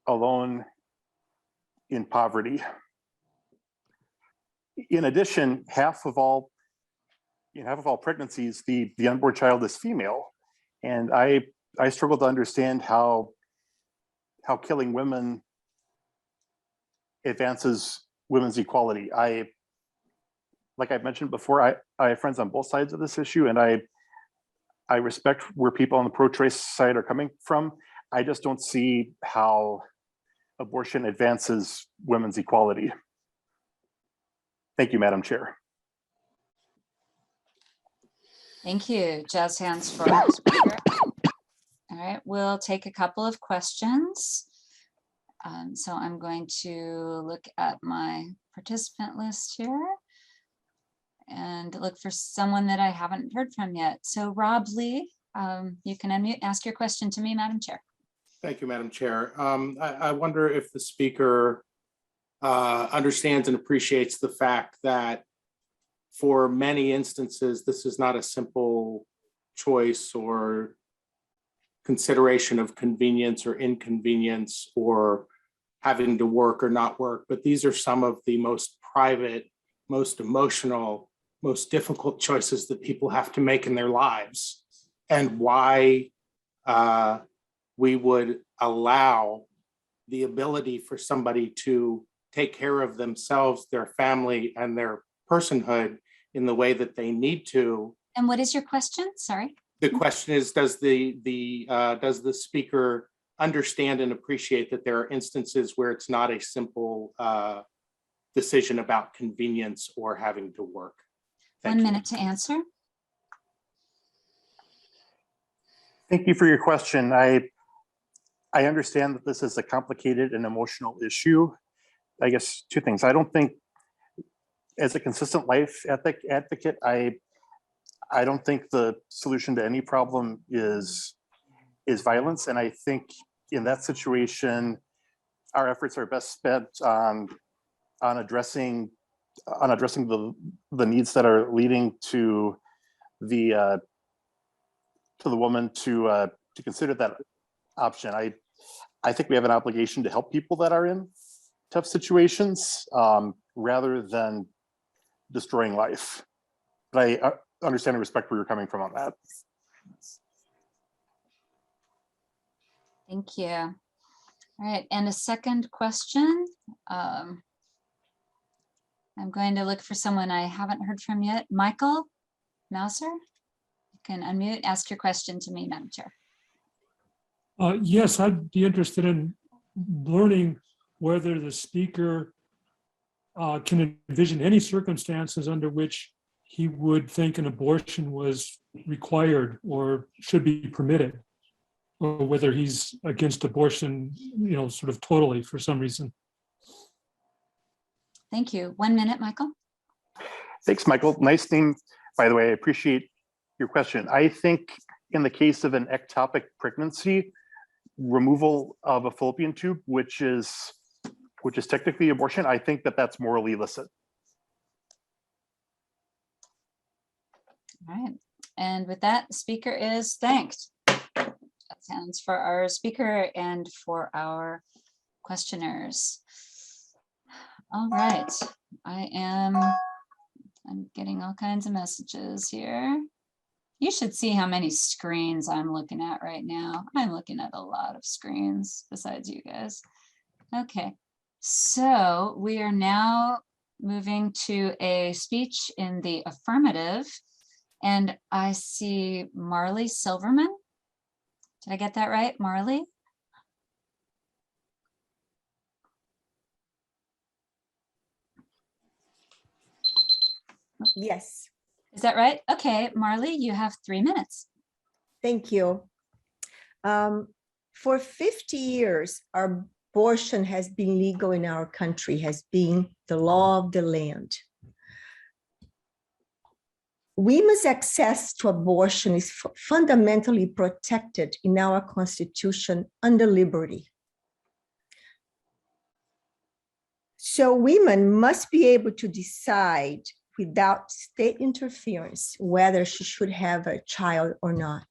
alone in poverty. In addition, half of all pregnancies, the unborn child is female, and I struggle to understand how killing women advances women's equality. like I've mentioned before, I have friends on both sides of this issue, and I respect where people on the pro-choice side are coming from. I just don't see how abortion advances women's equality. Thank you, Madam Chair. Thank you. Jazz hands for our speaker. All right, we'll take a couple of questions. So I'm going to look at my participant list here and look for someone that I haven't heard from yet. So Rob Lee, you can unmute, ask your question to me, Madam Chair. Thank you, Madam Chair. I wonder if the speaker understands and appreciates the fact that for many instances, this is not a simple choice or consideration of convenience or inconvenience or having to work or not work, but these are some of the most private, most emotional, most difficult choices that people have to make in their lives, and why we would allow the ability for somebody to take care of themselves, their family, and their personhood in the way that they need to. And what is your question? Sorry. The question is, does the speaker understand and appreciate that there are instances where it's not a simple decision about convenience or having to work? Thank 1 you. minute to answer. Thank you for your question. I understand that this is a complicated and emotional issue. I guess two things. I don't think, as a consistent life ethic advocate, I don't think the solution to any problem is violence. And I think in that situation, our efforts are best spent on addressing the needs that are leading to the woman to consider that option. I think we have an obligation to help people that are in tough situations rather than destroying life. But I understand and respect where you're coming from on that. Thank you. All right, and a second question. I'm going to look for someone I haven't heard from yet. Michael Mauser, you can unmute, ask your question to me, Madam Chair. Yes, I'd be interested in learning whether the speaker can envision any circumstances under which he would think an abortion was required or should be permitted, or whether he's against abortion, sort of totally for some reason. Thank you. 1 minute, Michael. Thanks, Michael. Nice name, by the way. I appreciate your question. I think in the case of an ectopic pregnancy, removal of a fallopian tube, which is technically abortion, I think that that's morally illicit. All right, and with that, the speaker is thanked. Sounds for our speaker and for our questioners. All right, I'm getting all kinds of messages here. You should see how many screens I'm looking at right now. I'm looking at a lot of screens besides you guys. Okay, so we are now moving to a speech in the affirmative. And I see Marley Silverman. Did I get that right, Marley? Yes. Is that right? Okay, Marley, you have 3 minutes. Thank you. For 50 years, abortion has been legal in our country, has been the law of the land. Women's access to abortion is fundamentally protected in our Constitution under liberty. So women must be able to decide without state interference whether she should have a child or not.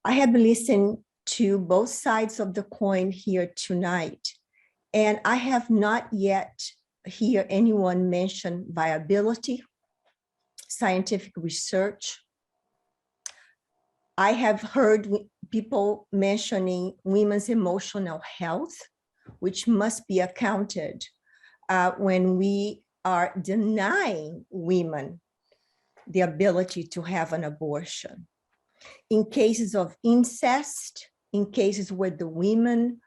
I have listened to both sides of the coin here tonight, and I have not yet heard anyone mention viability, scientific research. I have heard people mentioning women's emotional health, which must be accounted when we are denying women the ability to have an abortion. In cases of incest, in cases where the women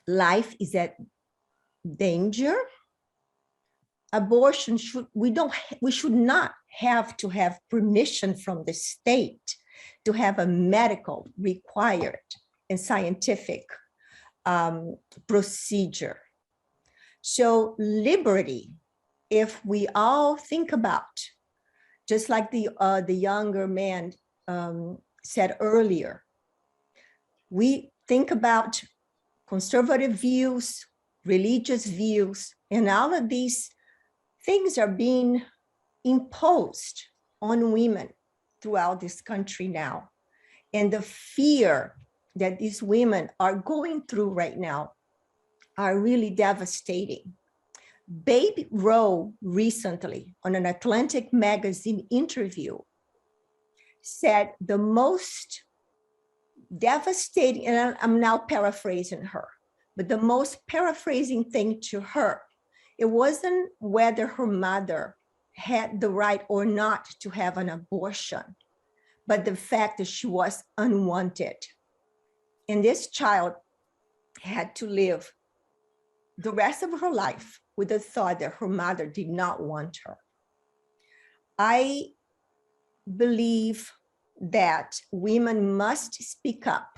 life is at danger, abortion we should not have to have permission from the state to have a medical required and scientific procedure. So liberty, if we all think about, just like the younger man said earlier, we think about conservative views, religious views, and all of these things are being imposed on women throughout this country now. And the fear that these women are going through right now are really devastating. Babe Rowe recently on an Atlantic magazine interview said the most devastating, and I'm now paraphrasing her, but the most paraphrasing thing to her, it wasn't whether her mother had the right or not to have an abortion, but the fact that she was unwanted. And this child had to live the rest of her life with the thought that her mother did not want her. I believe that women must speak up,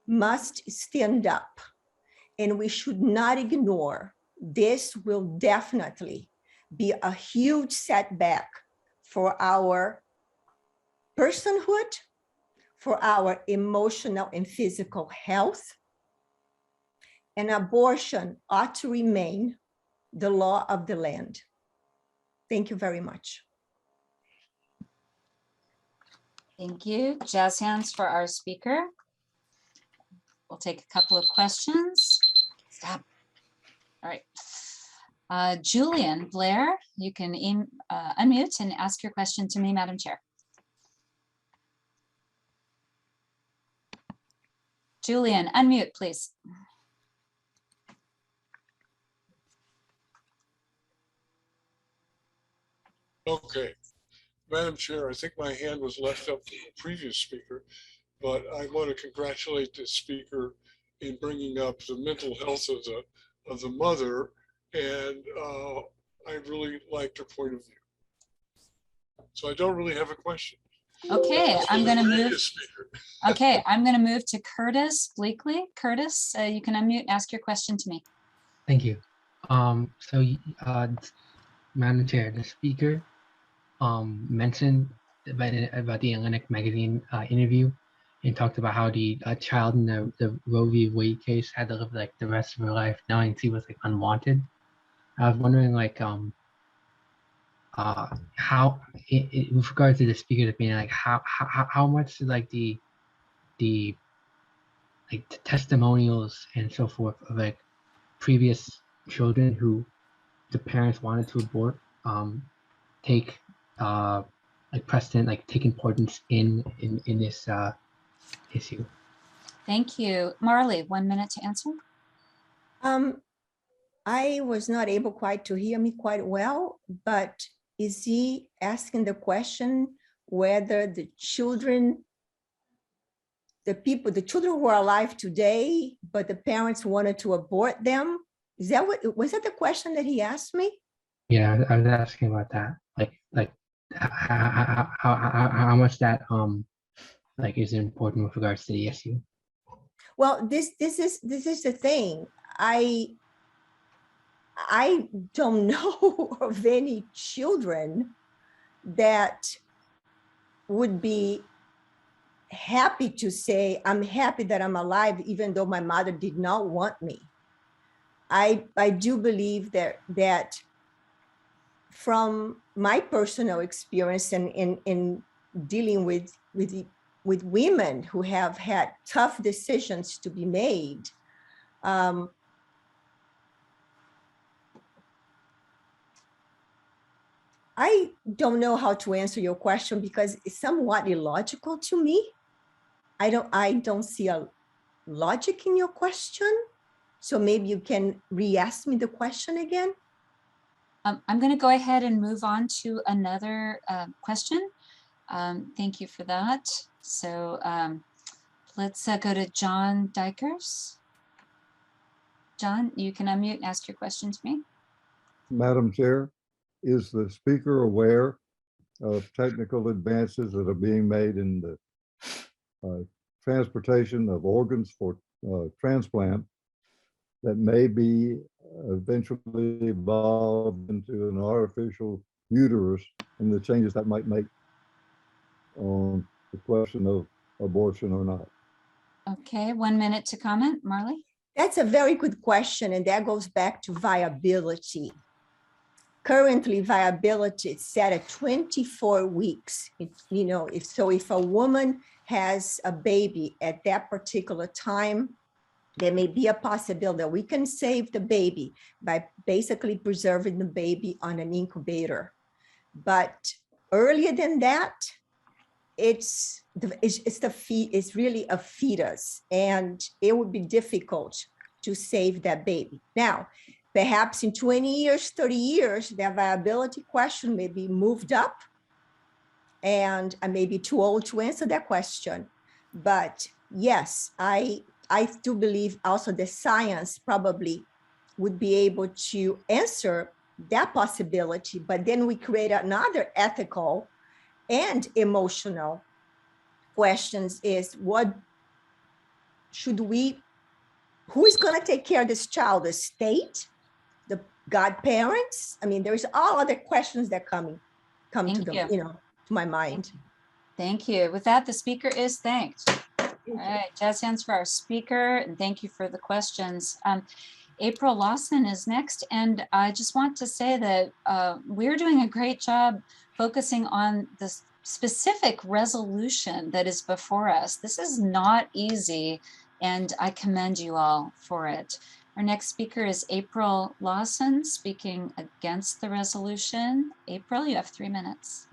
must stand up, and we should not ignore. This will definitely be a huge setback for our personhood, for our emotional and physical health. And abortion ought to remain the law of the land. Thank you very much. Thank you. Jazz hands for our speaker. We'll take a couple of questions. Stop. All right. Julian Blair, you can unmute and ask your question to me, Madam Chair. Julian, unmute, please. Okay. Madam Chair, I think my hand was left up from the previous speaker, but I want to congratulate the speaker in bringing up the mental health of the mother, and I really liked her point of view. So I don't really have a question. Okay, I'm going to move. Speaker. Okay, I'm going to move to Curtis Bleakley. Curtis, you can unmute and ask your question to me. Thank you. Madam Chair, the speaker mentioned about the Atlantic magazine interview and talked about how the child in the Roe v. Wade case had to live like the rest of her life knowing she was like unwanted. I was wondering like how with regard to the speaker's opinion, like how much like the testimonials and so forth of like previous children who the parents wanted to abort take like precedent, like take importance in this issue. Thank you. Marley, 1 minute to answer. I was not able quite to hear me quite well, but is he asking the question whether the children who are alive today, but the parents wanted to abort them? Was that the question that he asked me? Yeah, I was asking about that. Like how much that like is important with regards to the issue. Well, this is the thing. I don't know of any children that would be happy to say, I'm happy that I'm alive, even though my mother did not want me. I do believe that from my personal experience and in dealing with women who have had tough decisions to be made, I don't know how to answer your question because it's somewhat illogical to me. I don't see a logic in your question. So maybe you can re-ask me the question again. I'm going to go ahead and move on to another question. Thank you for that. So let's go to John Dykers. John, you can unmute and ask your question to me. Madam Chair, is the speaker aware of technical advances that are being made in the transportation of organs for transplant that may be eventually evolved into an artificial uterus, and the changes that might make on the question of abortion or not? Okay, 1 minute to comment, Marley. That's a very good question, and that goes back to viability. Currently, viability is set at 24 weeks. If a woman has a baby at that particular time, there may be a possibility that we can save the baby by basically preserving the baby on an incubator. But earlier than that, it's really a fetus, and it would be difficult to save that baby. Now, perhaps in 20 years, 30 years, that viability question may be moved up, and I may be too old to answer that question. But yes, I do believe also the science probably would be able to answer that possibility, but then we create another ethical and emotional questions is who is going to take care of this child? The state, the godparents? I mean, there's all other questions that come to my mind. Thank you. With that, the speaker is thanked. All right, jazz hands for our speaker, and thank you for the questions. April Lawson is next, and I just want to say that we're doing a great job focusing on the specific resolution that is before us. This is not easy, and I commend you all for it. Our next speaker is April Lawson, speaking against the resolution. April, you have 3 minutes.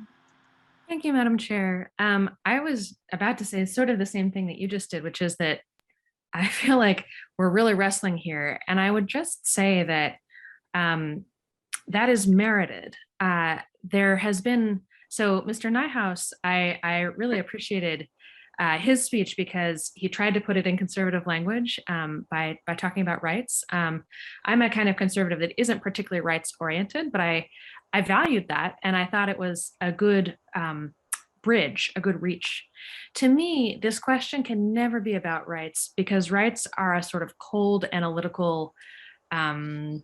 Thank you, Madam Chair. I was about to say sort of the same thing that you just did, which is that I feel like we're really wrestling here. And I would just say that that is merited. There has been, so Mr. Nyhouse, I really appreciated his speech because he tried to put it in conservative language by talking about rights. I'm a kind of conservative that isn't particularly rights oriented, but I valued that, and I thought it was a good bridge, a good reach. To me, this question can never be about rights because rights are a sort of cold, analytical,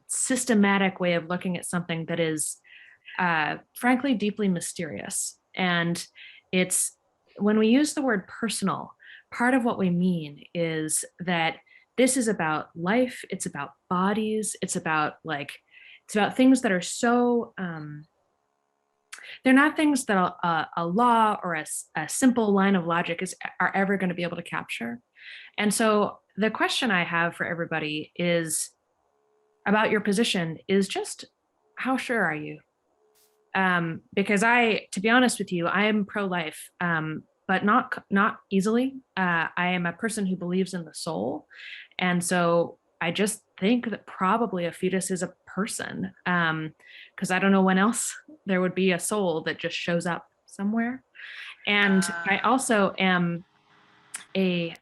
systematic way of looking at something that is, frankly, deeply mysterious. And it's when we use the word personal, part of what we mean is that this is about life, it's about bodies, it's about things that are so, they're not things that a law or a simple line of logic are ever going to be able to capture. And so the question I have for everybody is about your position is just, how sure are you? Because to be honest with you, I am pro-life, but not easily. I am a person who believes in the soul. And so I just think that probably a fetus is a person, because I don't know when else there would be a soul that just shows up somewhere. And I also am a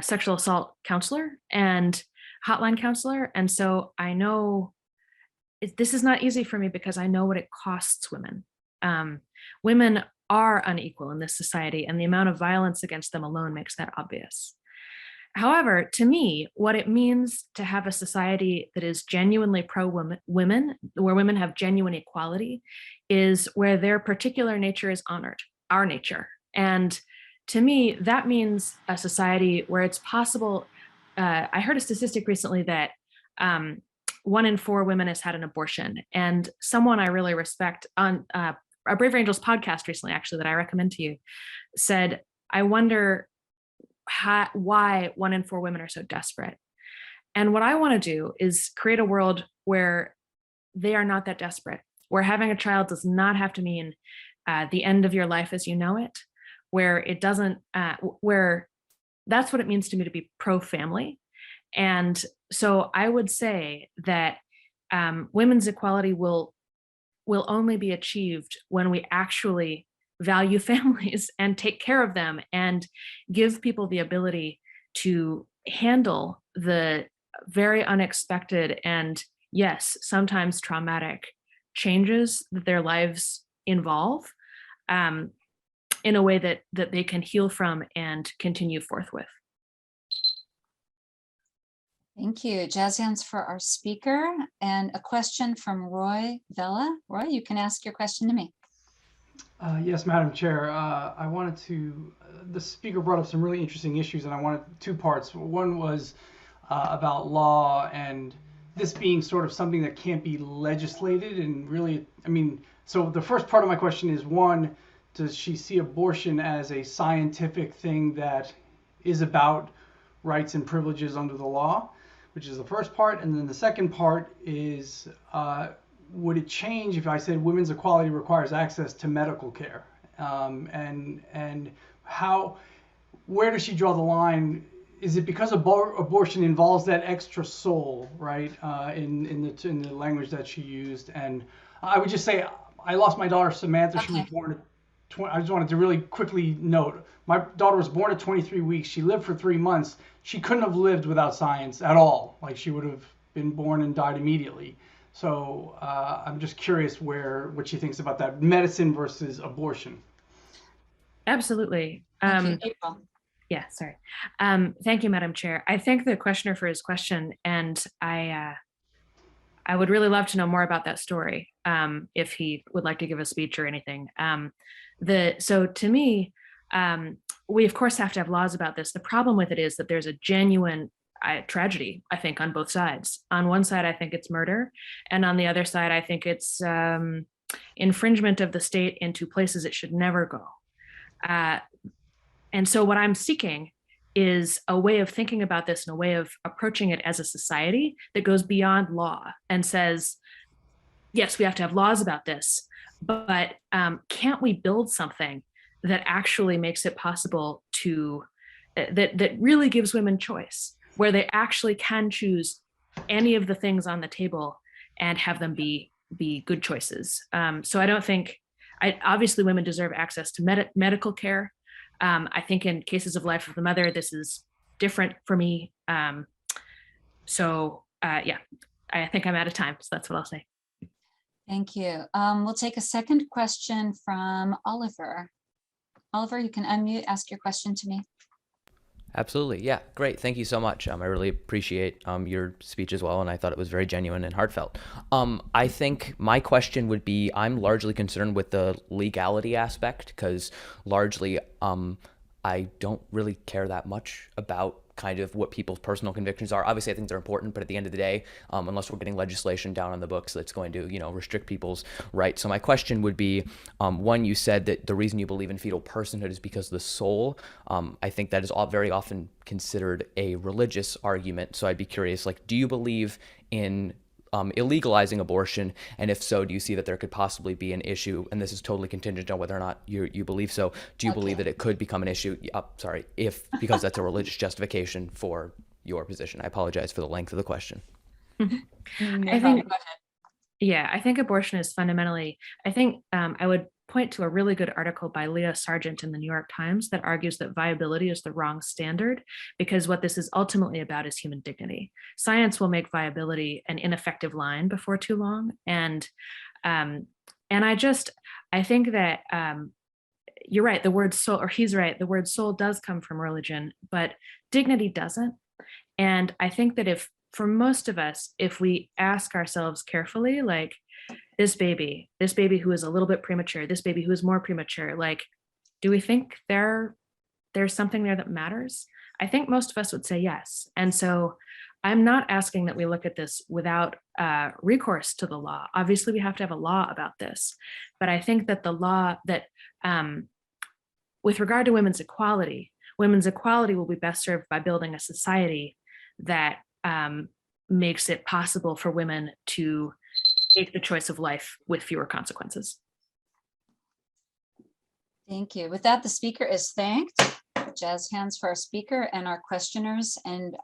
sexual assault counselor and hotline counselor. And so I know this is not easy for me because I know what it costs women. Women are unequal in this society, and the amount of violence against them alone makes that obvious. However, to me, what it means to have a society that is genuinely pro-women, where women have genuine equality, is where their particular nature is honored, our nature. And to me, that means a society where it's possible. I heard a statistic recently that 1 in 4 women has had an abortion. And someone I really respect on a Brave Angels podcast recently, actually, that I recommend to you, said, I wonder why 1 in 4 women are so desperate. And what I want to do is create a world where they are not that desperate, where having a child does not have to mean the end of your life as you know it, where it doesn't, where that's what it means to me to be pro-family. And so I would say that women's equality will only be achieved when we actually value families and take care of them and give people the ability to handle the very unexpected and, yes, sometimes traumatic changes that their lives involve, in a way that they can heal from and continue forth with. Thank you. Jazz hands for our speaker, and a question from Roy Vella. Roy, you can ask your question to me. Yes, Madam Chair. I wanted to, the speaker brought up some really interesting issues, and I wanted two parts. One was about law and this being sort of something that can't be legislated, and really, I mean, so the first part of my question is, one, does she see abortion as a scientific thing that is about rights and privileges under the law, which is the first part. And then the second part is, would it change if I said women's equality requires access to medical care? And how, where does she draw the line? Is it because abortion involves that extra soul, right? In the language that she used. And I would just say, I lost my daughter Samantha. Okay. She was born at I just wanted to really quickly note, my daughter was born at 23 weeks. She lived for 3 months. She couldn't have lived without science at all. Like, she would have been born and died immediately. So I'm just curious what she thinks about that, medicine versus abortion. Absolutely. Yeah, sorry. Thank you, Madam Chair. I thank the questioner for his question, and I would really love to know more about that story, if he would like to give a speech or anything. So to me, we of course have to have laws about this. The problem with it is that there's a genuine tragedy, I think, on both sides. On one side, I think it's murder, and on the other side, I think it's infringement of the state into places it should never go. And so what I'm seeking is a way of thinking about this and a way of approaching it as a society that goes beyond law and says, yes, we have to have laws about this, but can't we build something that actually makes it possible to, that really gives women choice, where they actually can choose any of the things on the table and have them be good choices. So I don't think, obviously women deserve access to medical care. I think in cases of life of the mother, this is different for me. Yeah, I think I'm out of time, so that's what I'll say. Thank you. We'll take a second question from Oliver. Oliver, you can unmute, ask your question to me. Absolutely. Yeah, great. Thank you so much. I really appreciate your speech as well, and I thought it was very genuine and heartfelt. I think my question would be, I'm largely concerned with the legality aspect, because largely I don't really care that much about kind of what people's personal convictions are. Obviously, I think they're important, but at the end of the day, unless we're getting legislation down on the books that's going to, restrict people's rights. So my question would be, one, you said that the reason you believe in fetal personhood is because of the soul. I think that is very often considered a religious argument. So I'd be curious, do you believe in illegalizing abortion? And if so, do you see that there could possibly be an issue? And this is totally contingent on whether or not you believe so. Do you believe that it could become an issue? Because that's a religious justification for your position. I apologize for the length of the question. I think abortion is fundamentally, I would point to a really good article by Leah Sargent in the New York Times that argues that viability is the wrong standard, because what this is ultimately about is human dignity. Science will make viability an ineffective line before too long. And I think that you're right, the word soul, or he's right, the word soul does come from religion, but dignity doesn't. And I think that for most of us, if we ask ourselves carefully, this baby who is a little bit premature, this baby who is more premature, do we think there's something there that matters? I think most of us would say yes. And so I'm not asking that we look at this without recourse to the law. Obviously, we have to have a law about this. But I think that the law that, with regard to women's equality will be best served by building a society that makes it possible for women to take the choice of life with fewer consequences. Thank you. With that, the speaker is thanked. jazz hands for our speaker and our questioners. And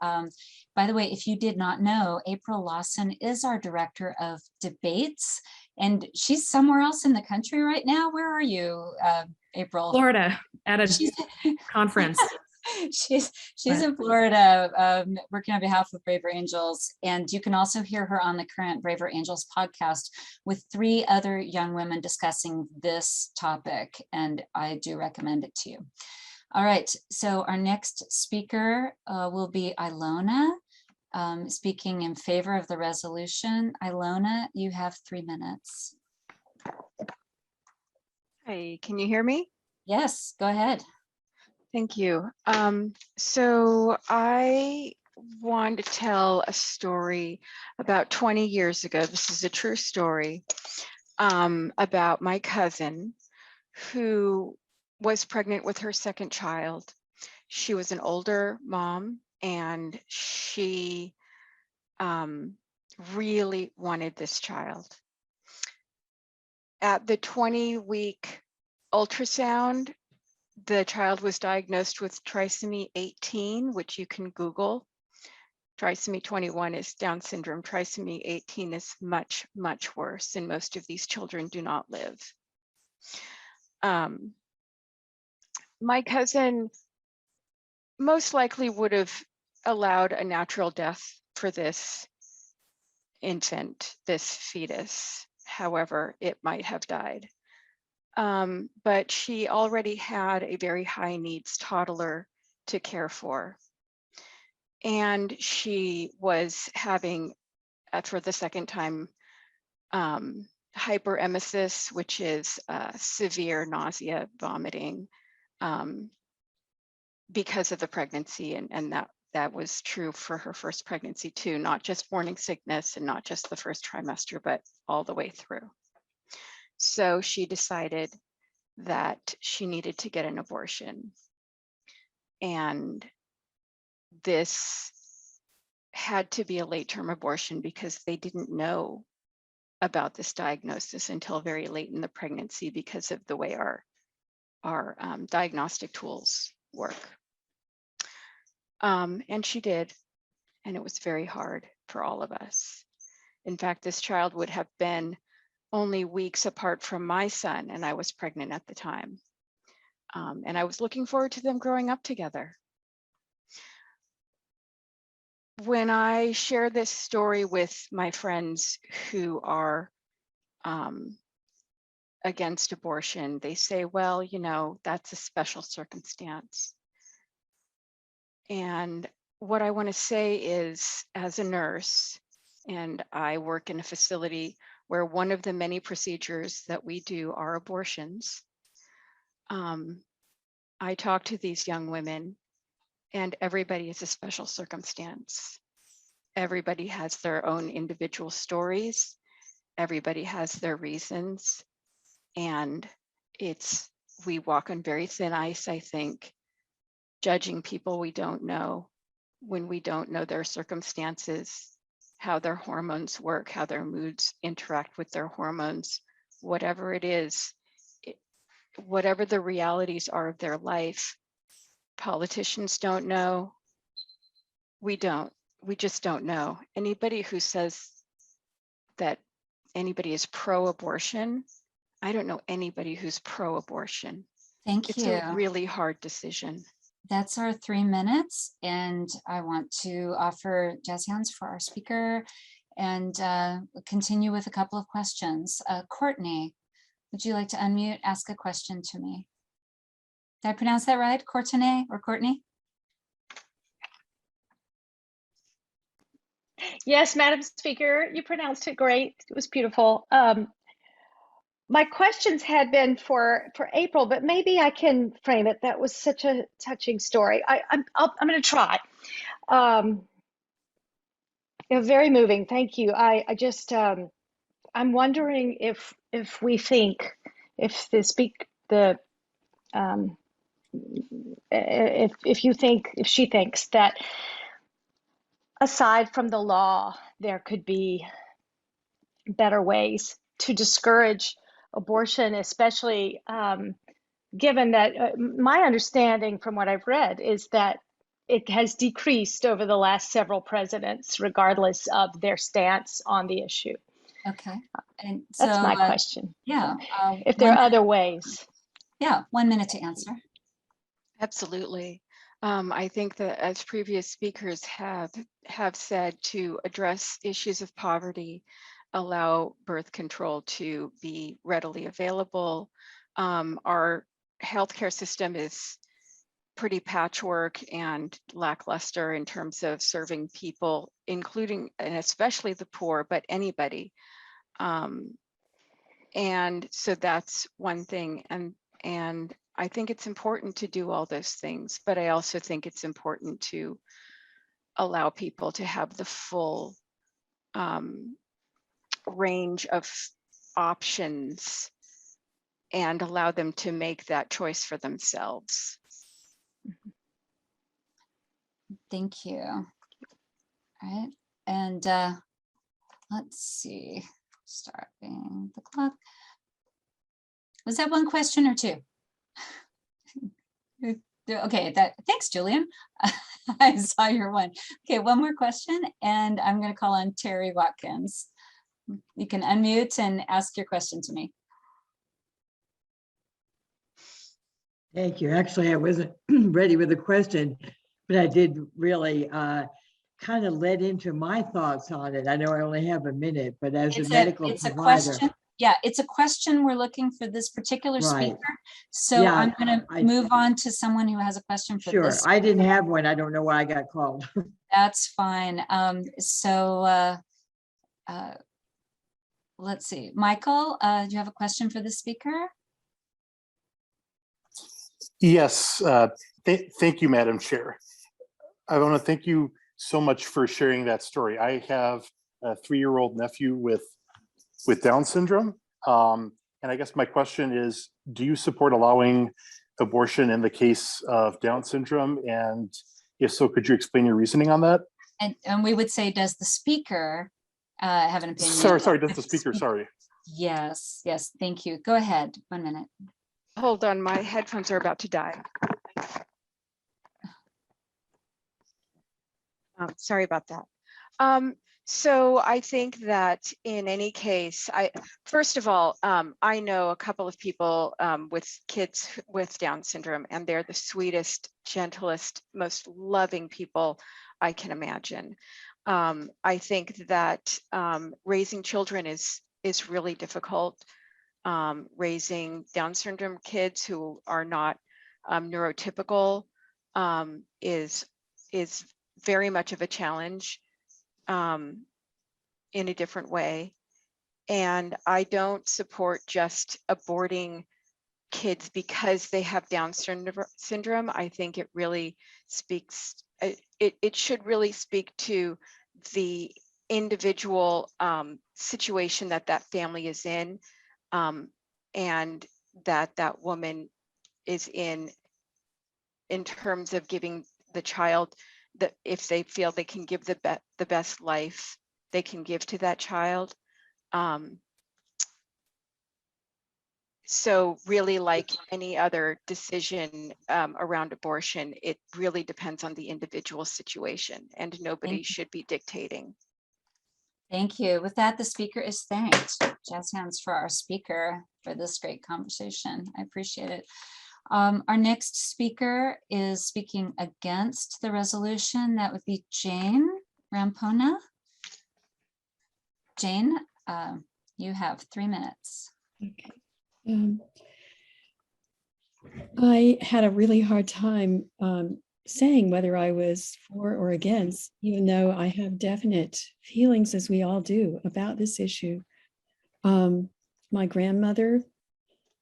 by the way, if you did not know, April Lawson is our director of debates, and she's somewhere else in the country right now. Where are you, April? Florida at a conference. She's in Florida, working on behalf of Braver Angels, and you can also hear her on the current Braver Angels podcast with 3 other young women discussing this topic, and I do recommend it to you. All right, so our next speaker will be Ilona, speaking in favor of the resolution. Ilona, you have 3 minutes. Hey, can you hear me? Yes, go ahead. Thank you. So I want to tell a story about 20 years ago. This is a true story about my cousin who was pregnant with her 2nd child. She was an older mom, and she really wanted this child. At the 20-week ultrasound, the child was diagnosed with trisomy 18, which you can Google. Trisomy 21 is Down syndrome. Trisomy 18 is much, much worse, and most of these children do not live. My cousin most likely would have allowed a natural death for this infant, this fetus. However, it might have died. But she already had a very high needs toddler to care for. And she was having, for the 2nd time, hyperemesis, which is severe nausea, vomiting, because of the pregnancy. And that was true for her first pregnancy too, not just morning sickness and not just the first trimester, but all the way through. So she decided that she needed to get an abortion. And this had to be a late-term abortion because they didn't know about this diagnosis until very late in the pregnancy because of the way our diagnostic tools work. And she did, and it was very hard for all of us. In fact, this child would have been only weeks apart from my son, and I was pregnant at the time. And I was looking forward to them growing up together. When I share this story with my friends who are against abortion, they say, well, you know, that's a special circumstance. And what I want to say is, as a nurse, and I work in a facility where one of the many procedures that we do are abortions, I talk to these young women, and everybody is a special circumstance. Everybody has their own individual stories. Everybody has their reasons. And we walk on very thin ice, I think, judging people we don't know when we don't know their circumstances, how their hormones work, how their moods interact with their hormones, whatever it is, whatever the realities are of their life. Politicians don't know. We just don't know. Anybody who says that anybody is pro-abortion, I don't know anybody who's pro-abortion. Thank you. It's a really hard decision. That's our 3 minutes, and I want to offer jazz hands for our speaker and continue with a couple of questions. Courtney, would you like to unmute, ask a question to me? Did I pronounce that right? Courtney or Courtney? Yes, Madam Speaker, you pronounced it great. It was beautiful. My questions had been for April, but maybe I can frame it. That was such a touching story. I'm going to try. Very moving. Thank you. I'm wondering if she thinks that aside from the law, there could be better ways to discourage abortion, especially given that my understanding from what I've read is that it has decreased over the last several presidents, regardless of their stance on the issue. Okay. And That's so, my question. yeah. If there are other ways. Yeah, 1 minute to answer. Absolutely. I think that as previous speakers have said, to address issues of poverty, allow birth control to be readily available. Our healthcare system is pretty patchwork and lackluster in terms of serving people, including and especially the poor, but anybody. And so that's one thing. And I think it's important to do all those things, but I also think it's important to allow people to have the full range of options and allow them to make that choice for themselves. Thank you. All right. And let's see, starting the clock. Was that one question or two? Okay, thanks, Julian. I saw your one. Okay, one more question, and I'm going to call on Terry Watkins. You can unmute and ask your question to me. Thank you. Actually, I wasn't ready with a question, but I did really kind of led into my thoughts on it. I know I only have a minute, but as a medical It's a provider, question. Yeah, it's a question we're looking for this particular right. speaker. So Yeah, I'm going to move on to someone who has a question for Sure. this. I didn't have one. I don't know why I got called. That's fine. Let's see. Michael, do you have a question for the speaker? Yes, thank you, Madam Chair. I want to thank you so much for sharing that story. I have a 3-year-old nephew with Down syndrome. And I guess my question is, do you support allowing abortion in the case of Down syndrome? And if so, could you explain your reasoning on that? And we would say, does the speaker have an opinion? Sorry, does the speaker, sorry. Yes, thank you. Go ahead, 1 minute. Hold on, my headphones are about to die. Sorry about that. So I think that in any case, first of all, I know a couple of people with kids with Down syndrome, and they're the sweetest, gentlest, most loving people I can imagine. I think that raising children is really difficult. Raising Down syndrome kids who are not neurotypical is very much of a challenge in a different way. And I don't support just aborting kids because they have Down syndrome. I think it really speaks, it should really speak to the individual situation that family is in, and that woman is in terms of giving the child, that if they feel they can give the best life they can give to that child. So really, like any other decision around abortion, it really depends on the individual situation, and nobody should be dictating. Thank you. With that, the speaker is thanked. Jazz hands for our speaker for this great conversation. I appreciate it. Our next speaker is speaking against the resolution. That would be Jane Rampona. Jane, you have 3 minutes. Okay. I had a really hard time saying whether I was for or against, even though I have definite feelings, as we all do, about this issue. My grandmother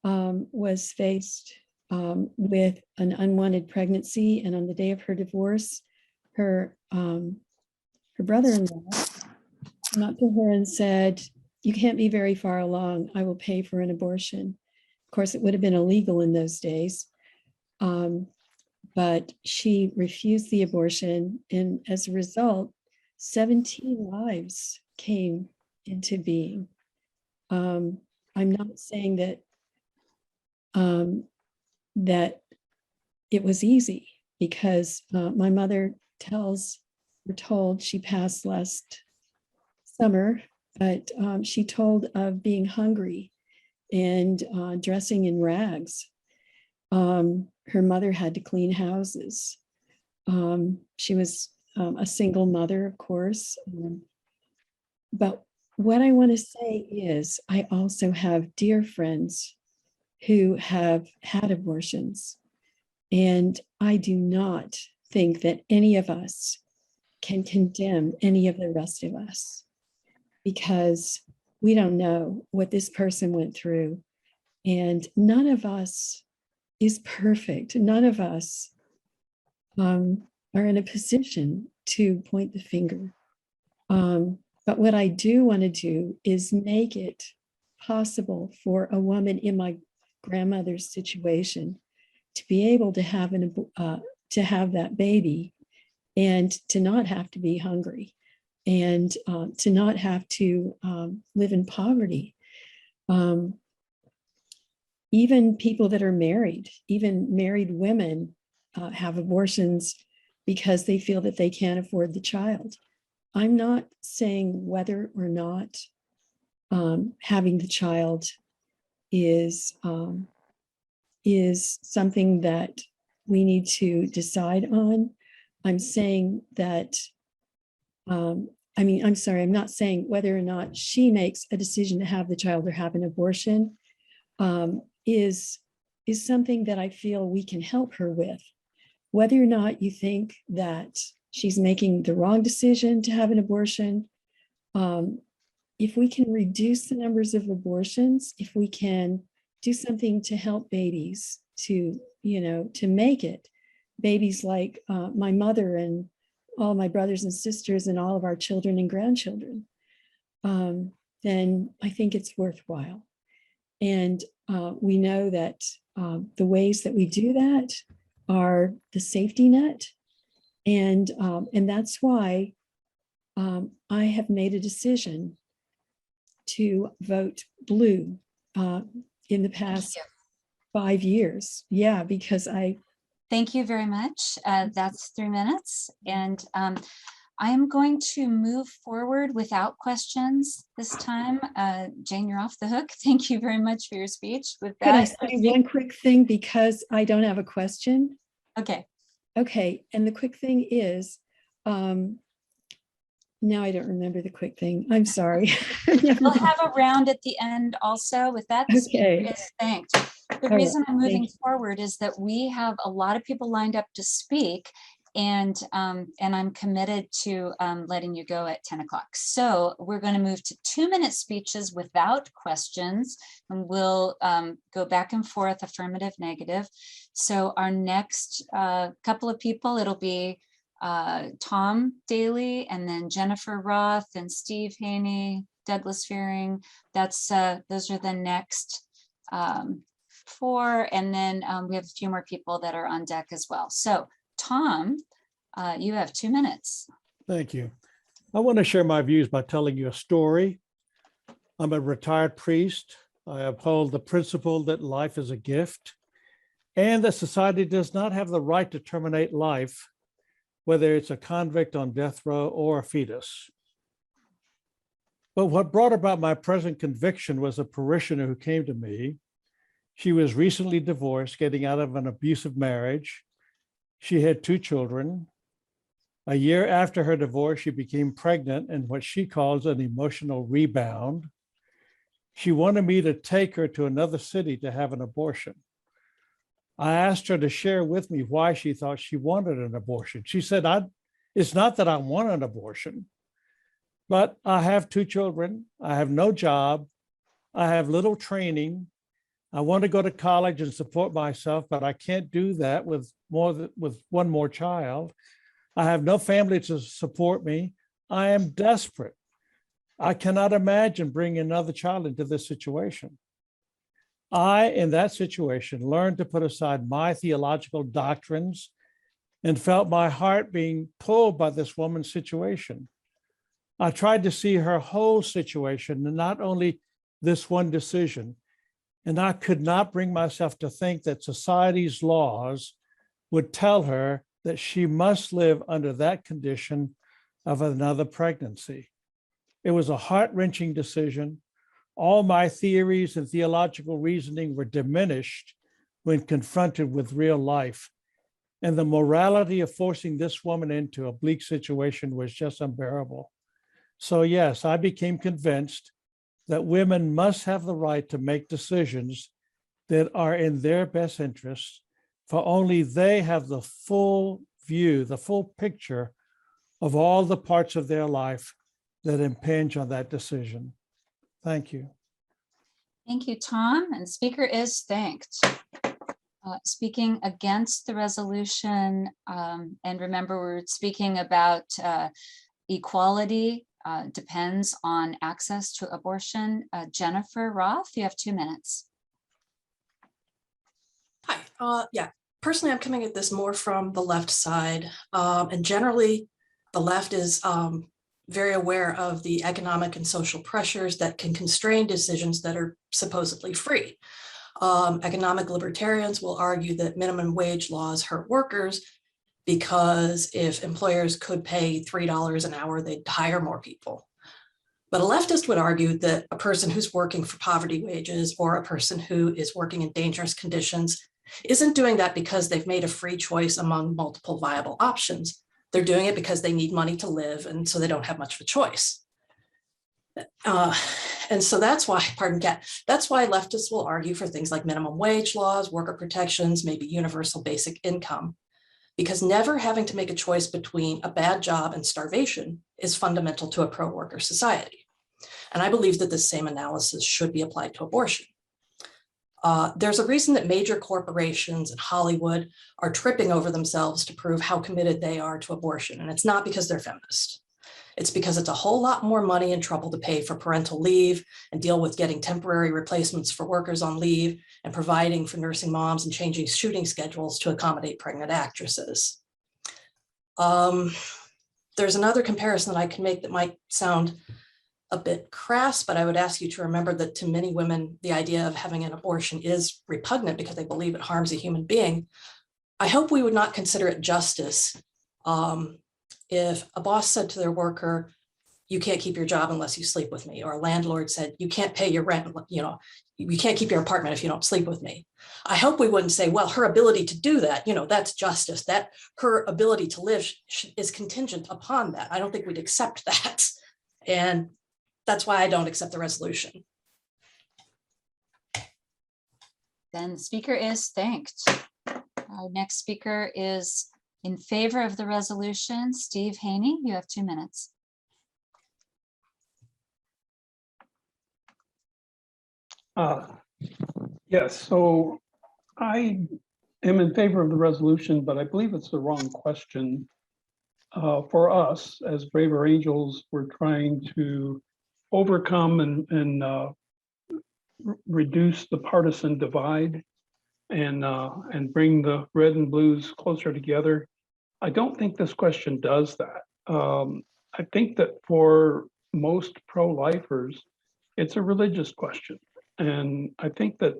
was faced with an unwanted pregnancy, and on the day of her divorce, her brother-in-law came up to her and said, "You can't be very far along. I will pay for an abortion." Of course, it would have been illegal in those days, but she refused the abortion, and as a result, 17 lives came into being. I'm not saying that that it was easy because my mother we're told she passed last summer, but she told of being hungry and dressing in rags. Her mother had to clean houses. She was a single mother, of course. But what I want to say is, I also have dear friends who have had abortions. And I do not think that any of us can condemn any of the rest of us, because we don't know what this person went through. And none of us is perfect. None of us are in a position to point the finger. But what I do want to do is make it possible for a woman in my grandmother's situation to be able to have that baby and to not have to be hungry and to not have to live in poverty. Even people that are married, even married women have abortions because they feel that they can't afford the child. I'm not saying whether or not having the child is something that we need to decide on. I'm saying that, I'm sorry, I'm not saying whether or not she makes a decision to have the child or have an abortion is something that I feel we can help her with. Whether or not you think that she's making the wrong decision to have an abortion, if we can reduce the numbers of abortions, if we can do something to help babies to make it, babies like my mother and all my brothers and sisters and all of our children and grandchildren, then I think it's worthwhile. And we know that the ways that we do that are the safety net. And that's why I have made a decision to vote blue in the past 5 years. Yeah, because Thank you very much. That's 3 minutes. And I'm going to move forward without questions this time. Jane, you're off the hook. Thank you very much for your speech. With could I that, say one quick thing because I don't have a question? Okay. Okay, and the quick thing is, now I don't remember the quick thing. I'm sorry. We'll have a round at the end also. With that, the speaker is thanked. The All reason right, I'm moving thank you. forward is that we have a lot of people lined up to speak, and I'm committed to letting you go at 10 o'clock. So we're going to move to 2-minute speeches without questions, and we'll go back and forth, affirmative, negative. So our next couple of people, it'll be Tom Daly, and then Jennifer Roth, and Steve Haney, Douglas Fearing. That's those are the next 4, and then we have a few more people that are on deck as well. So Tom, you have 2 minutes. Thank you. I want to share my views by telling you a story. I'm a retired priest. I uphold the principle that life is a gift and that society does not have the right to terminate life, whether it's a convict on death row or a fetus. But what brought about my present conviction was a parishioner who came to me. She was recently divorced, getting out of an abusive marriage. She had 2 children. A year after her divorce, she became pregnant in what she calls an emotional rebound. She wanted me to take her to another city to have an abortion. I asked her to share with me why she thought she wanted an abortion. She said, it's not that I want an abortion, but I have 2 children. I have no job. I have little training. I want to go to college and support myself, but I can't do that with one more child. I have no family to support me. I am desperate. I cannot imagine bringing another child into this situation. I, in that situation, learned to put aside my theological doctrines and felt my heart being pulled by this woman's situation. I tried to see her whole situation and not only this one decision. And I could not bring myself to think that society's laws would tell her that she must live under that condition of another pregnancy. It was a heart-wrenching decision. All my theories and theological reasoning were diminished when confronted with real life. And the morality of forcing this woman into a bleak situation was just unbearable. So yes, I became convinced that women must have the right to make decisions that are in their best interests, for only they have the full view, the full picture of all the parts of their life that impinge on that decision. Thank you. Thank you, Tom, and speaker is thanked. Speaking against the resolution, and remember we're speaking about equality depends on access to abortion. Jennifer Roth, you have 2 minutes. Hi, yeah, personally, I'm coming at this more from the left side. And generally, the left is very aware of the economic and social pressures that can constrain decisions that are supposedly free. Economic libertarians will argue that minimum wage laws hurt workers because if employers could pay $3 an hour, they'd hire more people. But a leftist would argue that a person who's working for poverty wages or a person who is working in dangerous conditions isn't doing that because they've made a free choice among multiple viable options. They're doing it because they need money to live, and so they don't have much of a choice. And so that's why, that's why leftists will argue for things like minimum wage laws, worker protections, maybe universal basic income, because never having to make a choice between a bad job and starvation is fundamental to a pro-worker society. And I believe that the same analysis should be applied to abortion. There's a reason that major corporations in Hollywood are tripping over themselves to prove how committed they are to abortion. And it's not because they're feminist. It's because it's a whole lot more money and trouble to pay for parental leave and deal with getting temporary replacements for workers on leave and providing for nursing moms and changing shooting schedules to accommodate pregnant actresses. There's another comparison that I can make that might sound a bit crass, but I would ask you to remember that to many women, the idea of having an abortion is repugnant because they believe it harms a human being. I hope we would not consider it justice if a boss said to their worker, you can't keep your job unless you sleep with me, or a landlord said, you can't pay your rent, you can't keep your apartment if you don't sleep with me. I hope we wouldn't say, well, her ability to do that, that's justice, that her ability to live is contingent upon that. I don't think we'd accept that. And that's why I don't accept the resolution. Then the speaker is thanked. Our next speaker is in favor of the resolution. Steve Haney, you have 2 minutes. Yes, so I am in favor of the resolution, but I believe it's the wrong question. For us, as Braver Angels, we're trying to overcome and reduce the partisan divide and bring the red and blues closer together. I don't think this question does that. I think that for most pro-lifers, it's a religious question. And I think that,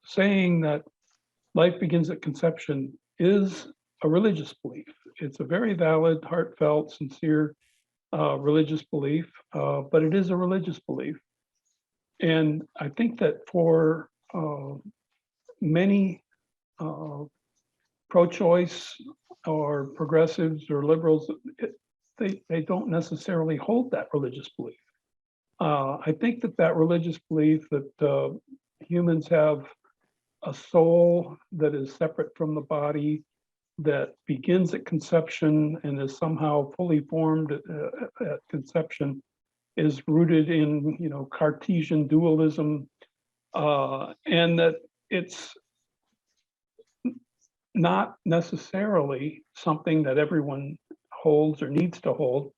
saying that life begins at conception is a religious belief. It's a very valid, heartfelt, sincere religious belief, but it is a religious belief. And I think that for many pro-choice or progressives or liberals, they don't necessarily hold that religious belief. I think that religious belief that humans have a soul that is separate from the body, that begins at conception and is somehow fully formed at conception, is rooted in Cartesian dualism, and that it's not necessarily something that everyone holds or needs to hold.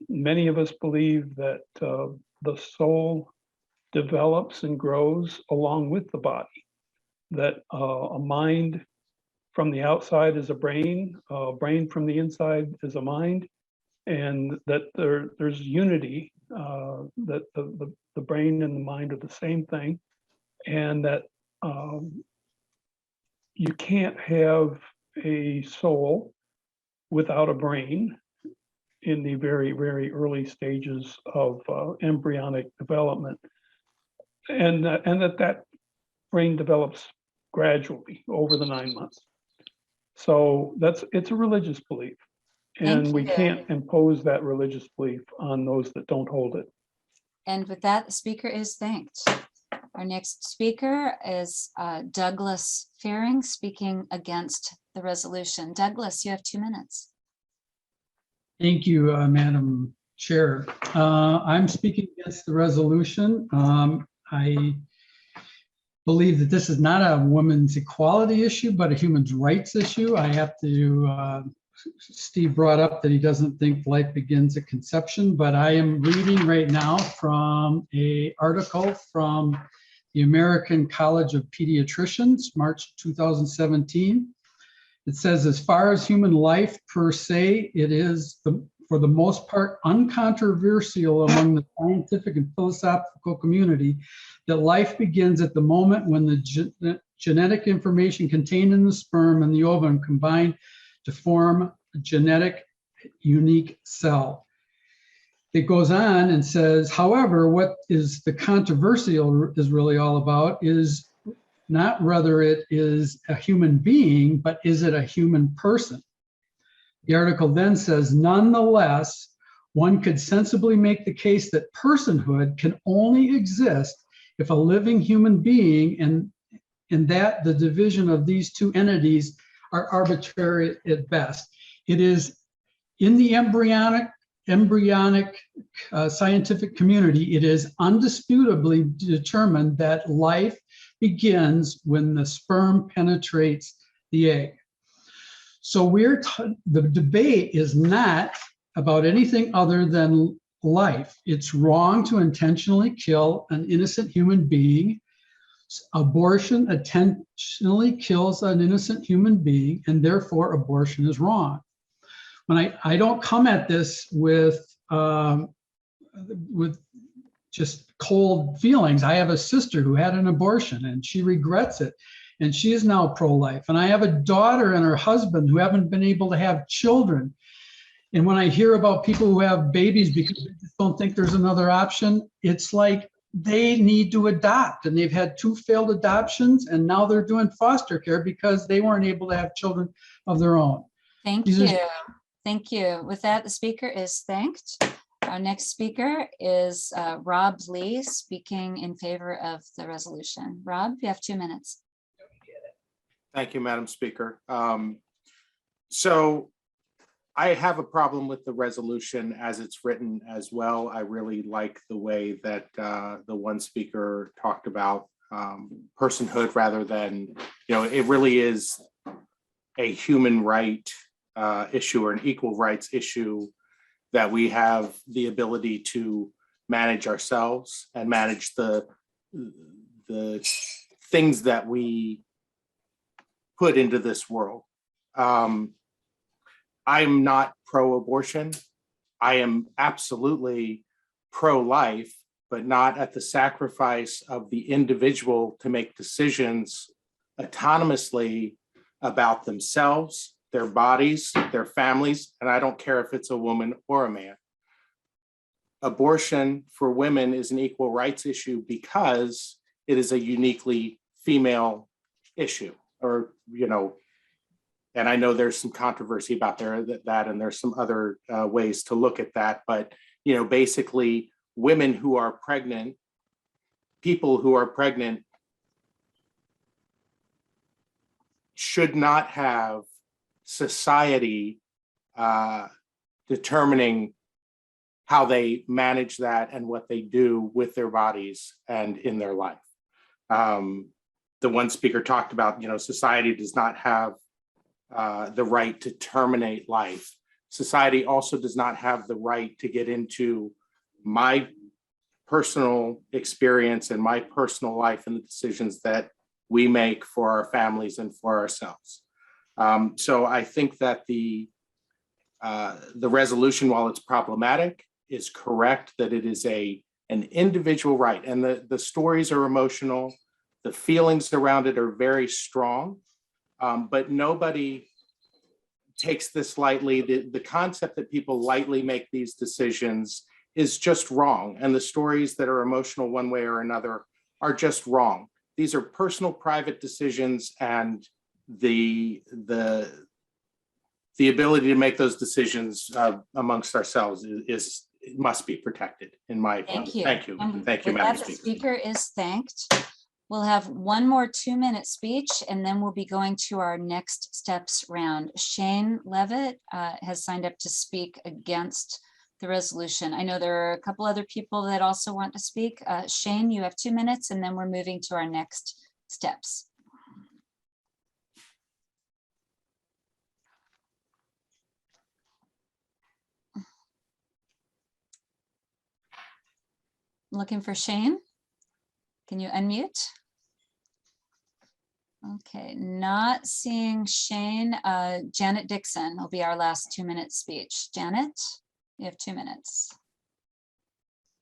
Many of us believe that the soul develops and grows along with the body, that a mind from the outside is a brain from the inside is a mind, and that there's unity that the brain and the mind are the same thing, and that you can't have a soul without a brain in the very, very early stages of embryonic development, and that brain develops gradually over the 9 months. So it's a religious belief, and we can't impose that religious belief on those that don't hold it. And with that, the speaker is thanked. Our next speaker is Douglas Fearing, speaking against the resolution. Douglas, you have 2 minutes. Thank you, Madam Chair. I'm speaking against the resolution. I believe that this is not a women's equality issue, but a human rights issue. I have to, Steve brought up that he doesn't think life begins at conception, but I am reading right now from an article from the American College of Pediatricians, March 2017. It says, as far as human life per se, it is, for the most part, uncontroversial among the scientific and philosophical community that life begins at the moment when the genetic information contained in the sperm and the ovum combine to form a genetic unique cell. It goes on and says, however, what is the controversial is really all about is not whether it is a human being, but is it a human person? The article then says, nonetheless, one could sensibly make the case that personhood can only exist if a living human being, and that the division of these two entities are arbitrary at best. It is in the embryonic scientific community, it is undisputably determined that life begins when the sperm penetrates the egg. So the debate is not about anything other than life. It's wrong to intentionally kill an innocent human being. Abortion intentionally kills an innocent human being, and therefore abortion is wrong. When I don't come at this with just cold feelings. I have a sister who had an abortion and she regrets it, and she is now pro-life. And I have a daughter and her husband who haven't been able to have children. And when I hear about people who have babies because they just don't think there's another option, it's like they need to adopt, and they've had 2 failed adoptions, and now they're doing foster care because they weren't able to have children of their own. Thank you. Thank you. With that, the speaker is thanked. Our next speaker is Rob Lee, speaking in favor of the resolution. Rob, you have 2 minutes. Thank you, Madam Speaker. So I have a problem with the resolution as it's written as well. I really like the way that the one speaker talked about personhood rather than, it really is a human right issue or an equal rights issue, that we have the ability to manage ourselves and manage the things that we put into this world. I'm not pro-abortion. I am absolutely pro-life, but not at the sacrifice of the individual to make decisions autonomously about themselves, their bodies, their families, and I don't care if it's a woman or a man. Abortion for women is an equal rights issue because it is a uniquely female issue, or, and I know there's some controversy about that, and there's some other ways to look at that, but, basically women who are pregnant, people who are pregnant should not have society determining how they manage that and what they do with their bodies and in their life. The one speaker talked about, society does not have the right to terminate life. Society also does not have the right to get into my personal experience and my personal life and the decisions that we make for our families and for ourselves. So I think that the resolution, while it's problematic, is correct, that it is an individual right. And the stories are emotional. The feelings around it are very strong, but nobody takes this lightly. The concept that people lightly make these decisions is just wrong. And the stories that are emotional one way or another are just wrong. These are personal, private decisions, and the ability to make those decisions amongst ourselves must be protected, in my opinion. Thank you. Thank you. And Thank you, with Madam that, the Speaker. speaker is thanked. We'll have one more 2-minute speech, and then we'll be going to our next steps round. Shane Levitt has signed up to speak against the resolution. I know there are a couple other people that also want to speak. Shane, you have 2 minutes, and then we're moving to our next steps. Looking for Shane. Can you unmute? Okay, not seeing Shane. Janet Dixon will be our last 2-minute speech. Janet, you have 2 minutes.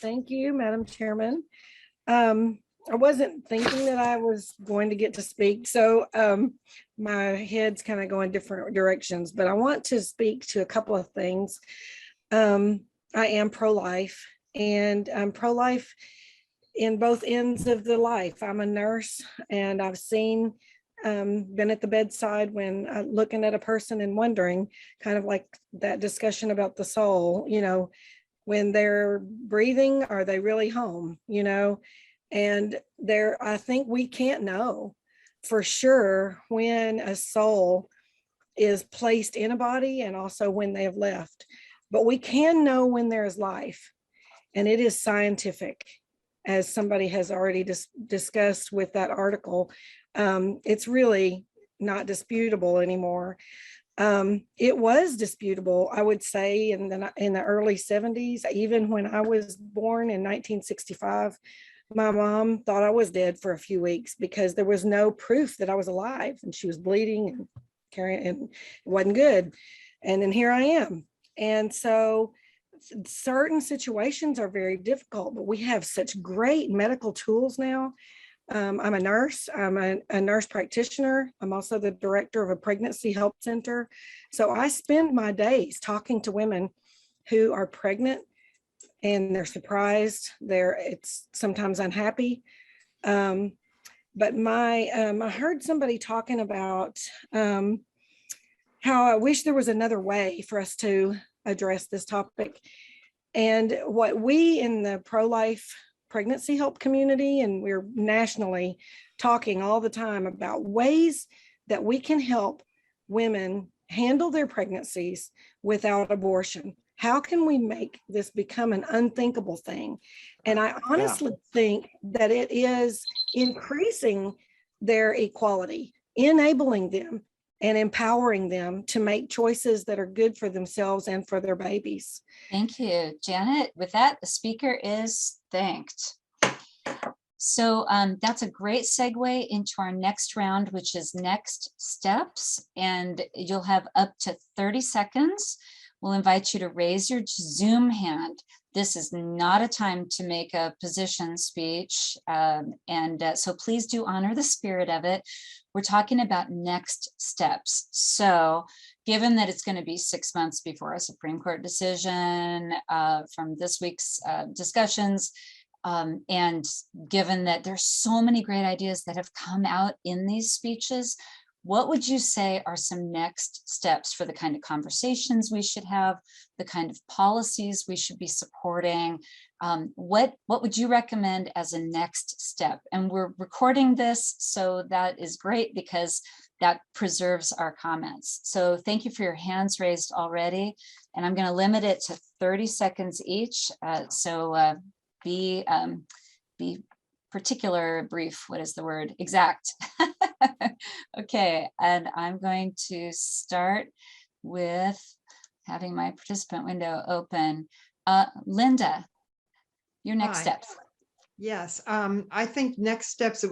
Thank you, Madam Chairman. I wasn't thinking that I was going to get to speak, so my head's kind of going different directions, but I want to speak to a couple of things. I am pro-life, and I'm pro-life in both ends of the life. I'm a nurse, and I've seen, been at the bedside when looking at a person and wondering, kind of like that discussion about the soul, you know, when they're breathing, are they really home, you know? And I think we can't know for sure when a soul is placed in a body and also when they have left, but we can know when there is life, and it is scientific, as somebody has already discussed with that article. It's really not disputable anymore. It was disputable, I would say, in the early 70s. Even when I was born in 1965, my mom thought I was dead for a few weeks because there was no proof that I was alive, and she was bleeding and carrying, and it wasn't good. And then here I am. And so certain situations are very difficult, but we have such great medical tools now. I'm a nurse. I'm a nurse practitioner. I'm also the director of a pregnancy help center. So I spend my days talking to women who are pregnant, and they're surprised. It's sometimes unhappy. But I heard somebody talking about how I wish there was another way for us to address this topic. And what we in the pro-life pregnancy help community, and we're nationally talking all the time about ways that we can help women handle their pregnancies without abortion. How can we make this become an unthinkable thing? And I honestly think that it is increasing their equality, enabling them and empowering them to make choices that are good for themselves and for their babies. Thank you, Janet. With that, the speaker is thanked. So that's a great segue into our next round, which is next steps. And you'll have up to 30 seconds. We'll invite you to raise your Zoom hand. This is not a time to make a position speech. So please do honor the spirit of it. We're talking about next steps. So given that it's going to be 6 months before a Supreme Court decision from this week's discussions, and given that there's so many great ideas that have come out in these speeches, what would you say are some next steps for the kind of conversations we should have, the kind of policies we should be supporting? What would you recommend as a next step? And we're recording this, so that is great because that preserves our comments. So thank you for your hands raised already. And I'm going to limit it to 30 seconds each. Be particular, brief, what is the word? Exact. Okay, and I'm going to start with having my participant window open. Linda, your next Hi. steps. Yes, I think next steps, I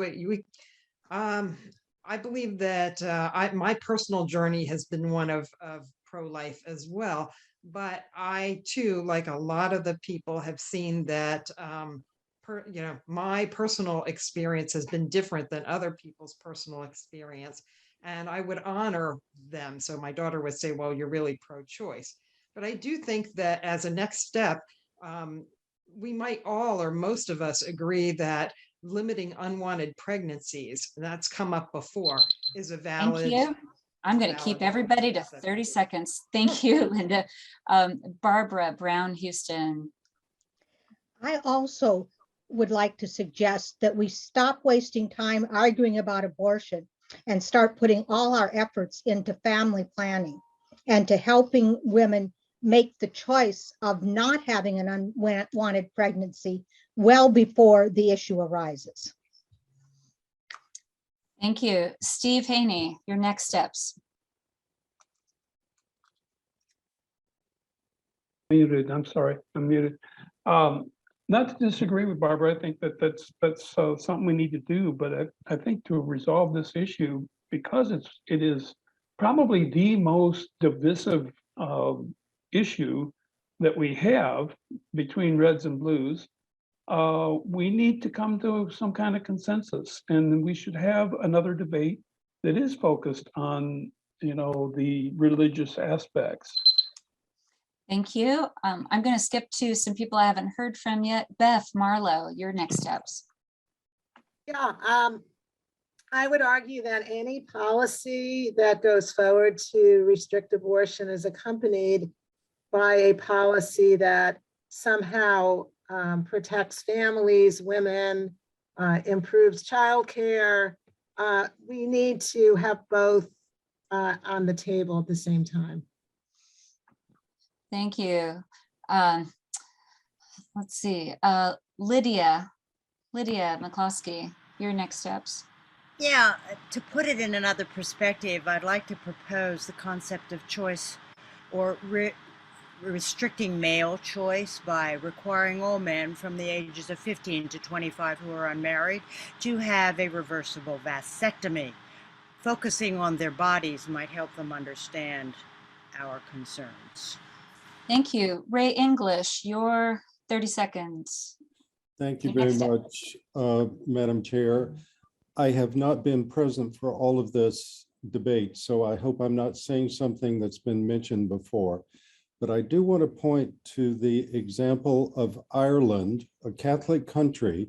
believe that my personal journey has been one of pro-life as well. But I too, like a lot of the people, have seen that my personal experience has been different than other people's personal experience. And I would honor them. So my daughter would say, well, you're really pro-choice. But I do think that as a next step, we might all, or most of us, agree that limiting unwanted pregnancies, and that's come up before, is a Thank valid. you. I'm going to keep everybody to 30 seconds. Thank you, Linda. Barbara Brown Houston. I also would like to suggest that we stop wasting time arguing about abortion and start putting all our efforts into family planning and to helping women make the choice of not having an unwanted pregnancy well before the issue arises. Thank you. Steve Haney, your next steps. Muted, I'm sorry, I'm muted. Not to disagree with Barbara, I think that that's something we need to do, but I think to resolve this issue, because it is probably the most divisive issue that we have between reds and blues, we need to come to some kind of consensus, and we should have another debate that is focused on, the religious aspects. Thank you. I'm going to skip to some people I haven't heard from yet. Beth Marlowe, your next steps. Yeah, I would argue that any policy that goes forward to restrict abortion is accompanied by a policy that somehow protects families, women, improves childcare. We need to have both on the table at the same time. Thank you. Let's see. Lydia McCloskey, your next steps. Yeah, to put it in another perspective, I'd like to propose the concept of choice or restricting male choice by requiring all men from the ages of 15 to 25 who are unmarried to have a reversible vasectomy. Focusing on their bodies might help them understand our concerns. Thank you. Ray English, your 30 seconds. Thank you very much, Madam Chair. I have not been present for all of this debate, so I hope I'm not saying something that's been mentioned before. But I do want to point to the example of Ireland, a Catholic country,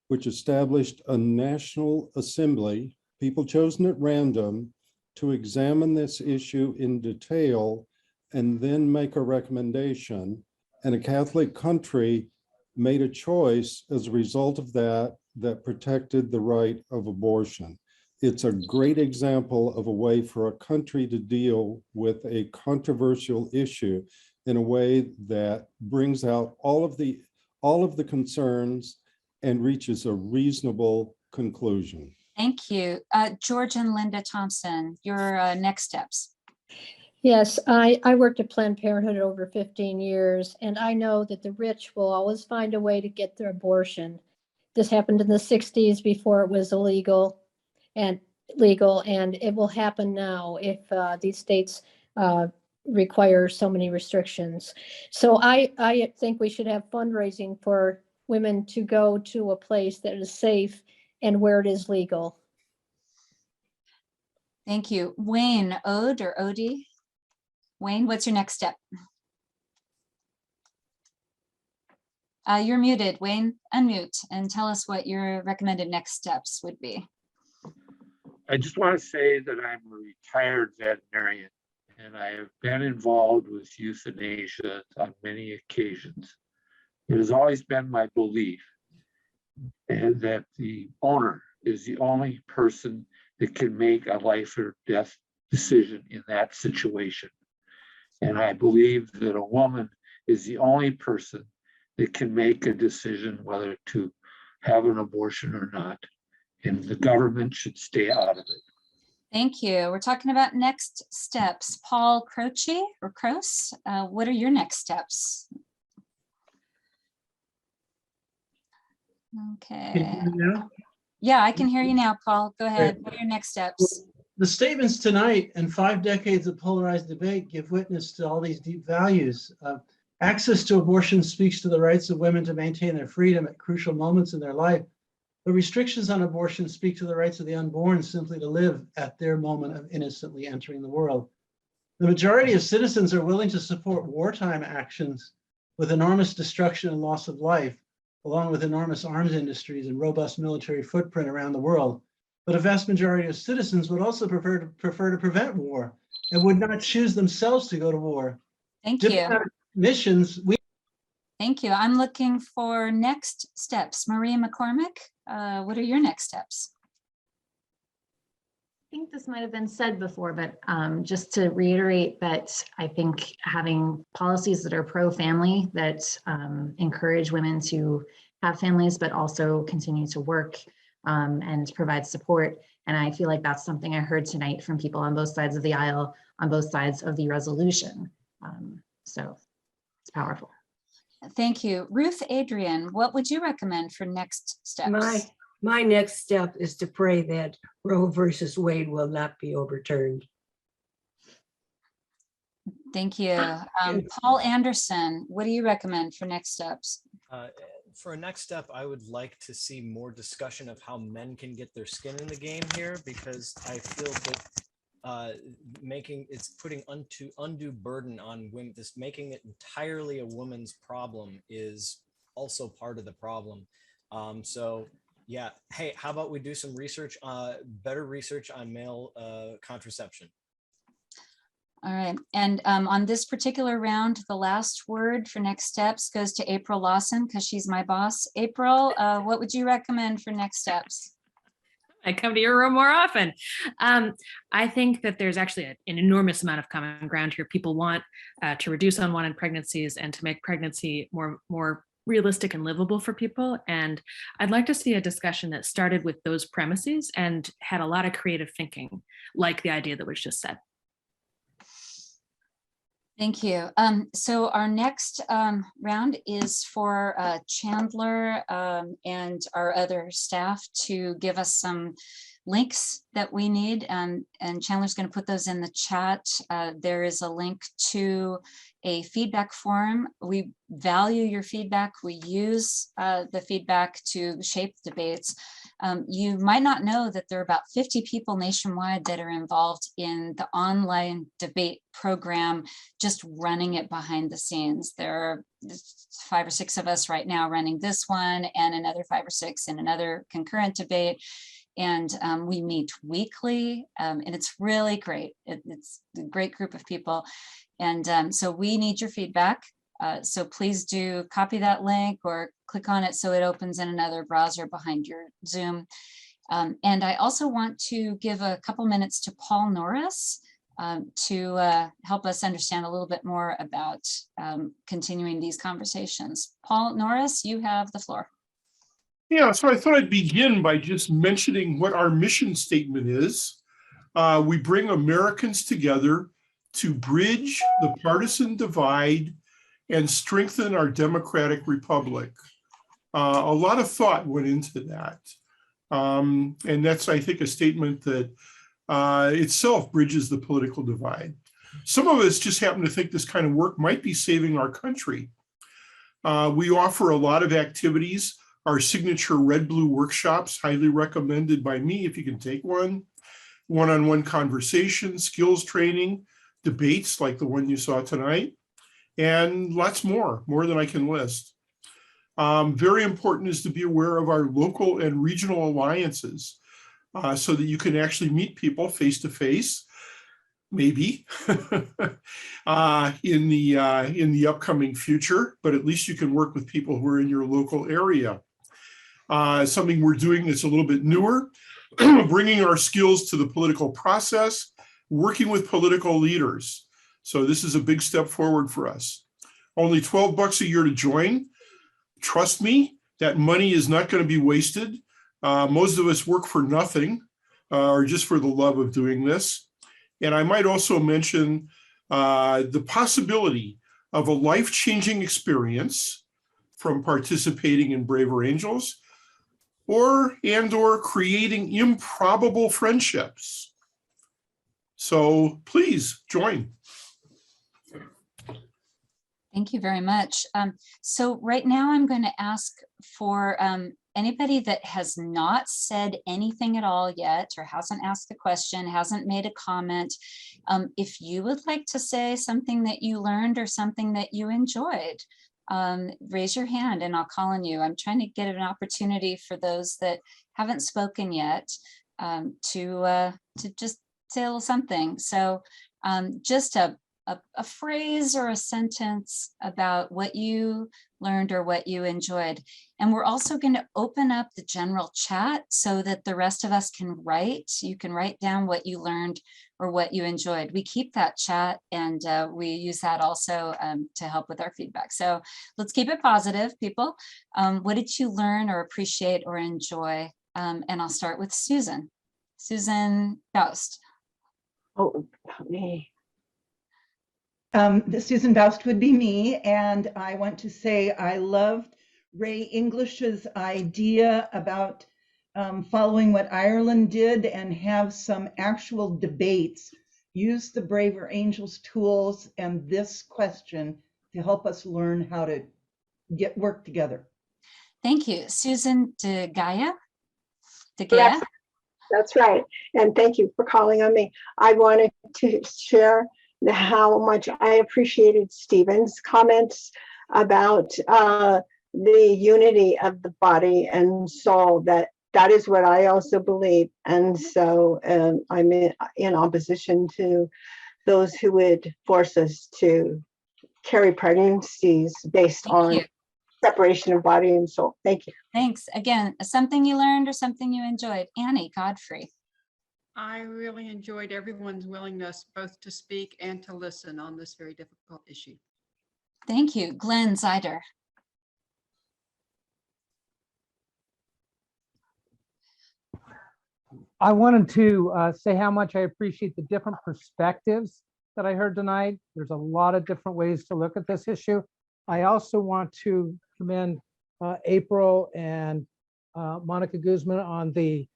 which established a national assembly, people chosen at random, to examine this issue in detail and then make a recommendation. And a Catholic country made a choice as a result of that protected the right of abortion. It's a great example of a way for a country to deal with a controversial issue in a way that brings out all of the concerns and reaches a reasonable conclusion. Thank you. George and Linda Thompson, your next steps. Yes, I worked at Planned Parenthood over 15 years, and I know that the rich will always find a way to get their abortion. This happened in the 60s before it was illegal and legal, and it will happen now if these states require so many restrictions. So I think we should have fundraising for women to go to a place that is safe and where it is legal. Thank you. Wayne, Ode or Odie? Wayne, what's your next step? You're muted, Wayne. Unmute and tell us what your recommended next steps would be. I just want to say that I'm a retired veterinarian and I have been involved with euthanasia on many occasions. It has always been my belief and that the owner is the only person that can make a life or death decision in that situation. And I believe that a woman is the only person that can make a decision whether to have an abortion or not. And the government should stay out of it. Thank you. We're talking about next steps. Paul Croce or Croce, what are your next steps? Okay. Yeah, I can hear you now, Paul. Go ahead. What are your next steps? The statements tonight and 5 decades of polarized debate give witness to all these deep values. Access to abortion speaks to the rights of women to maintain their freedom at crucial moments in their life. But restrictions on abortion speak to the rights of the unborn simply to live at their moment of innocently entering the world. The majority of citizens are willing to support wartime actions with enormous destruction and loss of life, along with enormous arms industries and robust military footprint around the world. But a vast majority of citizens would also prefer to prevent war and would not choose themselves to go to war. Thank you. Diplomatic missions, Thank you. I'm looking for next steps. Maria McCormick, what are your next steps? I think this might have been said before, but just to reiterate that I think having policies that are pro-family, that encourage women to have families, but also continue to work and provide support. And I feel like that's something I heard tonight from people on both sides of the aisle, on both sides of the resolution. So it's powerful. Thank you. Ruth Adrian, what would you recommend for next steps? My next step is to pray that Roe versus Wade will not be overturned. Thank you. Paul Anderson, what do you recommend for next steps? For a next step, I would like to see more discussion of how men can get their skin in the game here, because I feel that it's putting undue burden on women. This making it entirely a woman's problem is also part of the problem. So yeah, hey, how about we do some research, better research on male contraception? All right, and on this particular round, the last word for next steps goes to April Lawson, because she's my boss. April, what would you recommend for next steps? I come to your room more often. I think that there's actually an enormous amount of common ground here. People want to reduce unwanted pregnancies and to make pregnancy more realistic and livable for people. And I'd like to see a discussion that started with those premises and had a lot of creative thinking, like the idea that was just said. Thank you. So our next round is for Chandler and our other staff to give us some links that we need. And Chandler's going to put those in the chat. There is a link to a feedback form. We value your feedback. We use the feedback to shape debates. You might not know that there are about 50 people nationwide that are involved in the online debate program, just running it behind the scenes. There are 5 or 6 of us right now running this one, and another 5 or 6 in another concurrent debate. And we meet weekly, and it's really great. It's a great group of people. And so we need your feedback. So please do copy that link or click on it so it opens in another browser behind your Zoom. And I also want to give a couple minutes to Paul Norris to help us understand a little bit more about continuing these conversations. Paul Norris, you have the floor. Yeah, so I thought I'd begin by just mentioning what our mission statement is. We bring Americans together to bridge the partisan divide and strengthen our democratic republic. A lot of thought went into that. And that's, I think, a statement that itself bridges the political divide. Some of us just happen to think this kind of work might be saving our country. We offer a lot of activities. Our signature red-blue workshops, highly recommended by me if you can take one. One-on-one conversation, skills training, debates like the one you saw tonight, and lots more than I can list. Very important is to be aware of our local and regional alliances so that you can actually meet people face to face, maybe in the upcoming future, but at least you can work with people who are in your local area. Something we're doing that's a little bit newer, bringing our skills to the political process, working with political leaders. So this is a big step forward for us. Only $12 a year to join. Trust me, that money is not going to be wasted. Most of us work for nothing or just for the love of doing this. And I might also mention the possibility of a life-changing experience from participating in Braver Angels or creating improbable friendships. So please join. Thank you very much. So right now I'm going to ask for anybody that has not said anything at all yet, or hasn't asked a question, hasn't made a comment. If you would like to say something that you learned or something that you enjoyed, raise your hand and I'll call on you. I'm trying to get an opportunity for those that haven't spoken yet to just say a little something. So just a phrase or a sentence about what you learned or what you enjoyed. And we're also going to open up the general chat so that the rest of us can write. You can write down what you learned or what you enjoyed. We keep that chat and we use that also to help with our feedback. So let's keep it positive, people. What did you learn or appreciate or enjoy? And I'll start with Susan. Susan Faust. Oh, me. Susan Faust would be me, and I want to say I loved Ray English's idea about following what Ireland did and have some actual debates. Use the Braver Angels tools and this question to help us learn how to work together. Thank you. Susan De Gaia? De Gaia? That's right. And thank you for calling on me. I wanted to share how much I appreciated Stephen's comments about the unity of the body and soul. That is what I also believe. And so I'm in opposition to those who would force us to carry pregnancies based on separation of body and soul. Thank you. Thanks. Again, something you learned or something you enjoyed. Annie Godfrey. I really enjoyed everyone's willingness both to speak and to listen on this very difficult issue. Thank you. Glenn Zeider. I wanted to say how much I appreciate the different perspectives that I heard tonight. There's a lot of different ways to look at this issue. I also want to commend April and Monica Guzman on the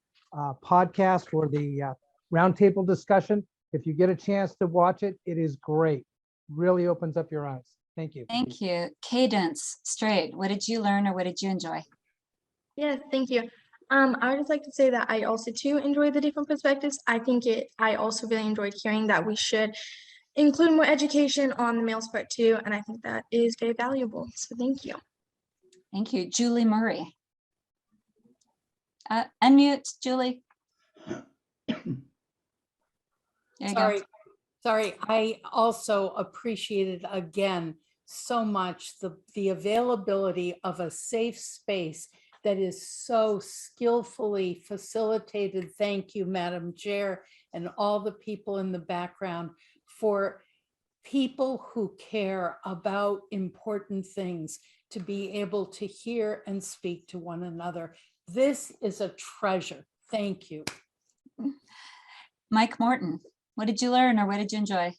podcast or the roundtable discussion. If you get a chance to watch it, it is great. Really opens up your eyes. Thank you. Thank you. Cadence Straight. What did you learn or what did you enjoy? Yeah, thank you. I would just like to say that I also too enjoy the different perspectives. I also really enjoyed hearing that we should include more education on the males part too, and I think that is very valuable. So thank you. Thank you. Julie Murray. Unmute, Julie. Sorry, I also appreciated again so much the availability of a safe space that is so skillfully facilitated. Thank you, Madam Chair, and all the people in the background for people who care about important things to be able to hear and speak to one another. This is a treasure. Thank you. Mike Morton, what did you learn or what did you enjoy?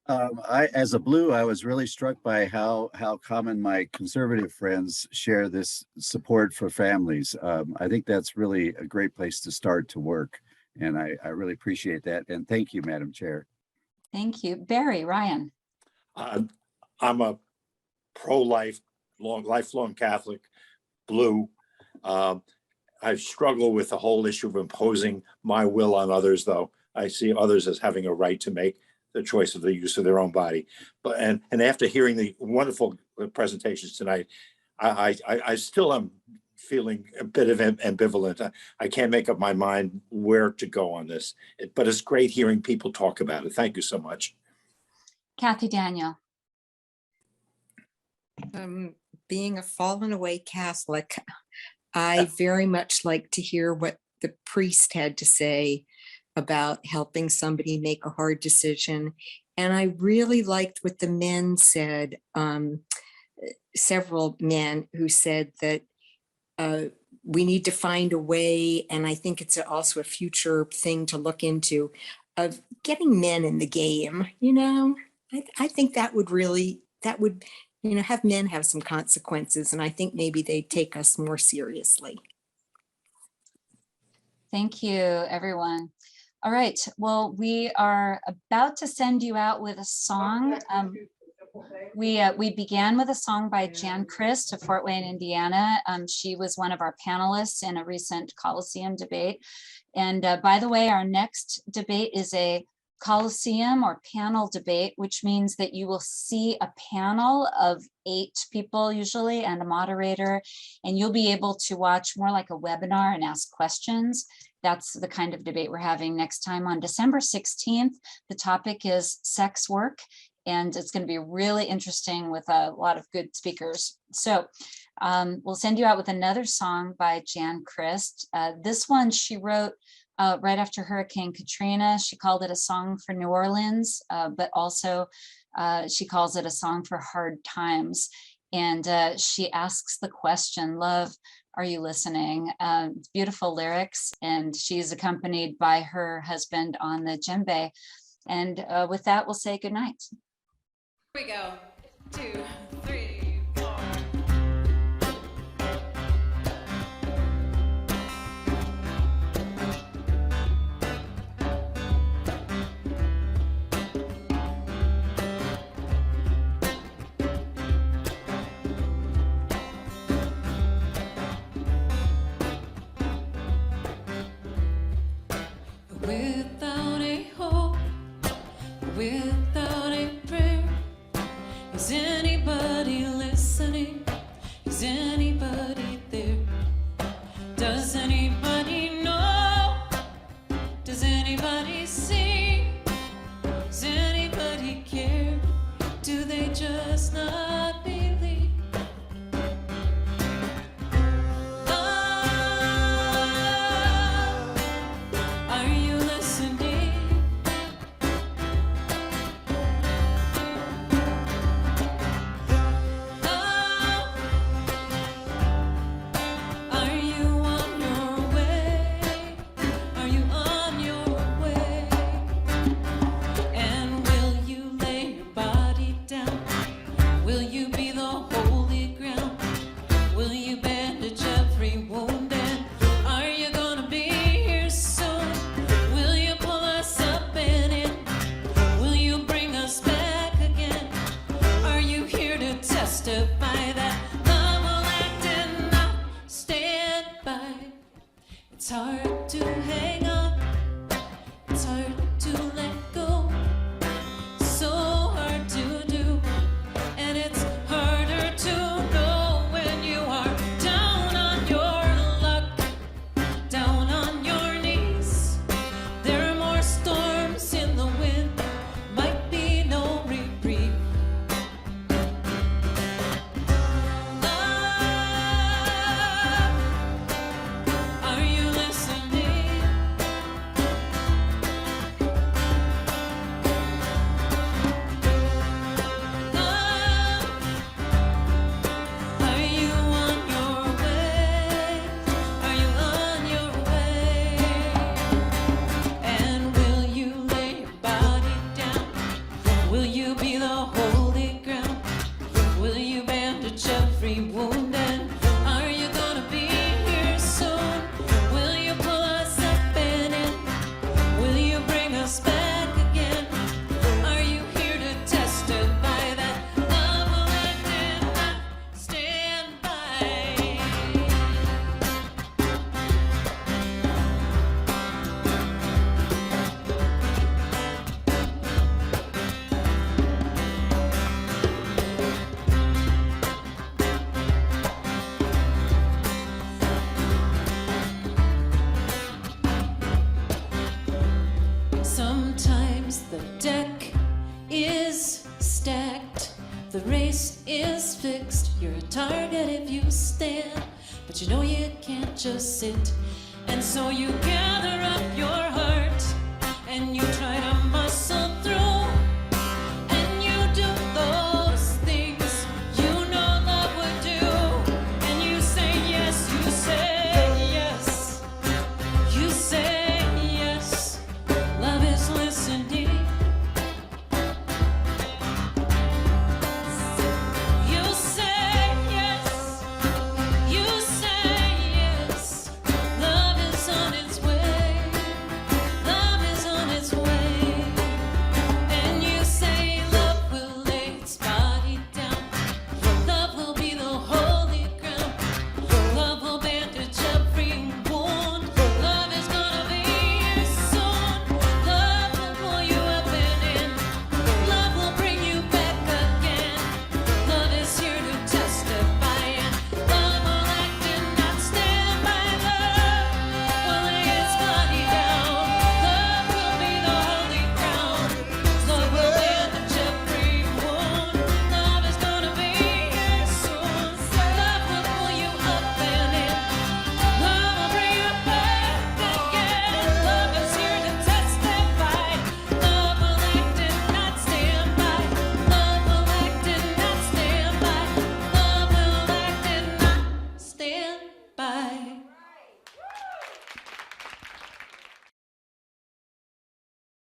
As a blue, I was really struck by how common my conservative friends share this support for families. I think that's really a great place to start to work. And I really appreciate that. And thank you, Madam Chair. Thank you. Barry Ryan. I'm a pro-life, lifelong Catholic, blue. I struggle with the whole issue of imposing my will on others, though. I see others as having a right to make the choice of the use of their own body. But and after hearing the wonderful presentations tonight, I still am feeling a bit of ambivalent. I can't make up my mind where to go on this, but it's great hearing people talk about it. Thank you so much. Kathy Daniel. Being a fallen away Catholic, I very much like to hear what the priest had to say about helping somebody make a hard decision. And I really liked what the men said, several men who said that we need to find a way, and I think it's also a future thing to look into, of getting men in the game. You know, I think that would have men have some consequences, and I think maybe they'd take us more seriously. Thank you, everyone. All right, well, we are about to send you out with a song. We began with a song by Jan Christ of Fort Wayne, Indiana. She was one of our panelists in a recent Coliseum debate. And by the way, our next debate is a Coliseum or panel debate, which means that you will see a panel of 8 people usually and a moderator, and you'll be able to watch more like a webinar and ask questions. That's the kind of debate we're having next time on December 16th. The topic is sex work, and it's going to be really interesting with a lot of good speakers. So we'll send you out with another song by Jan Christ. This one she wrote right after Hurricane Katrina. She called it a song for New Orleans, but also she calls it a song for hard times. And she asks the question, love, are you listening? Beautiful lyrics, and she's accompanied by her husband on the djembe. And with that, we'll say good night. Here we go. 2, 3, 4. Without a hope, without a prayer, is anybody listening? Is anybody there? Does anybody know? Does anybody see? Does anybody care? Do they just not believe? Are you listening? Are you on your way? Are you on your way? And will you lay your body down? Will you be the holy ground? Will you bandage every wound? And are you gonna be here soon? Will you pull us up and in? Will you bring us back again? Are you here to testify that love will act and not stand by? It's hard to hang on, it's hard to let go, so hard to do, and it's harder to know when you are down on your luck, down on your knees. There are more storms in the wind, might be no reprieve. Are you listening? Are you on your way? Are you on your way? And will you lay your body down? Will you be the holy ground? Will you bandage every wound? And are you gonna be here soon? Will you pull us up and in? Will you bring us back again? Are you here to testify that love will act and not stand by? Sometimes the deck is stacked, the race is fixed. You're a target if you stand, but you know you can't just sit. And so you gather up your heart and you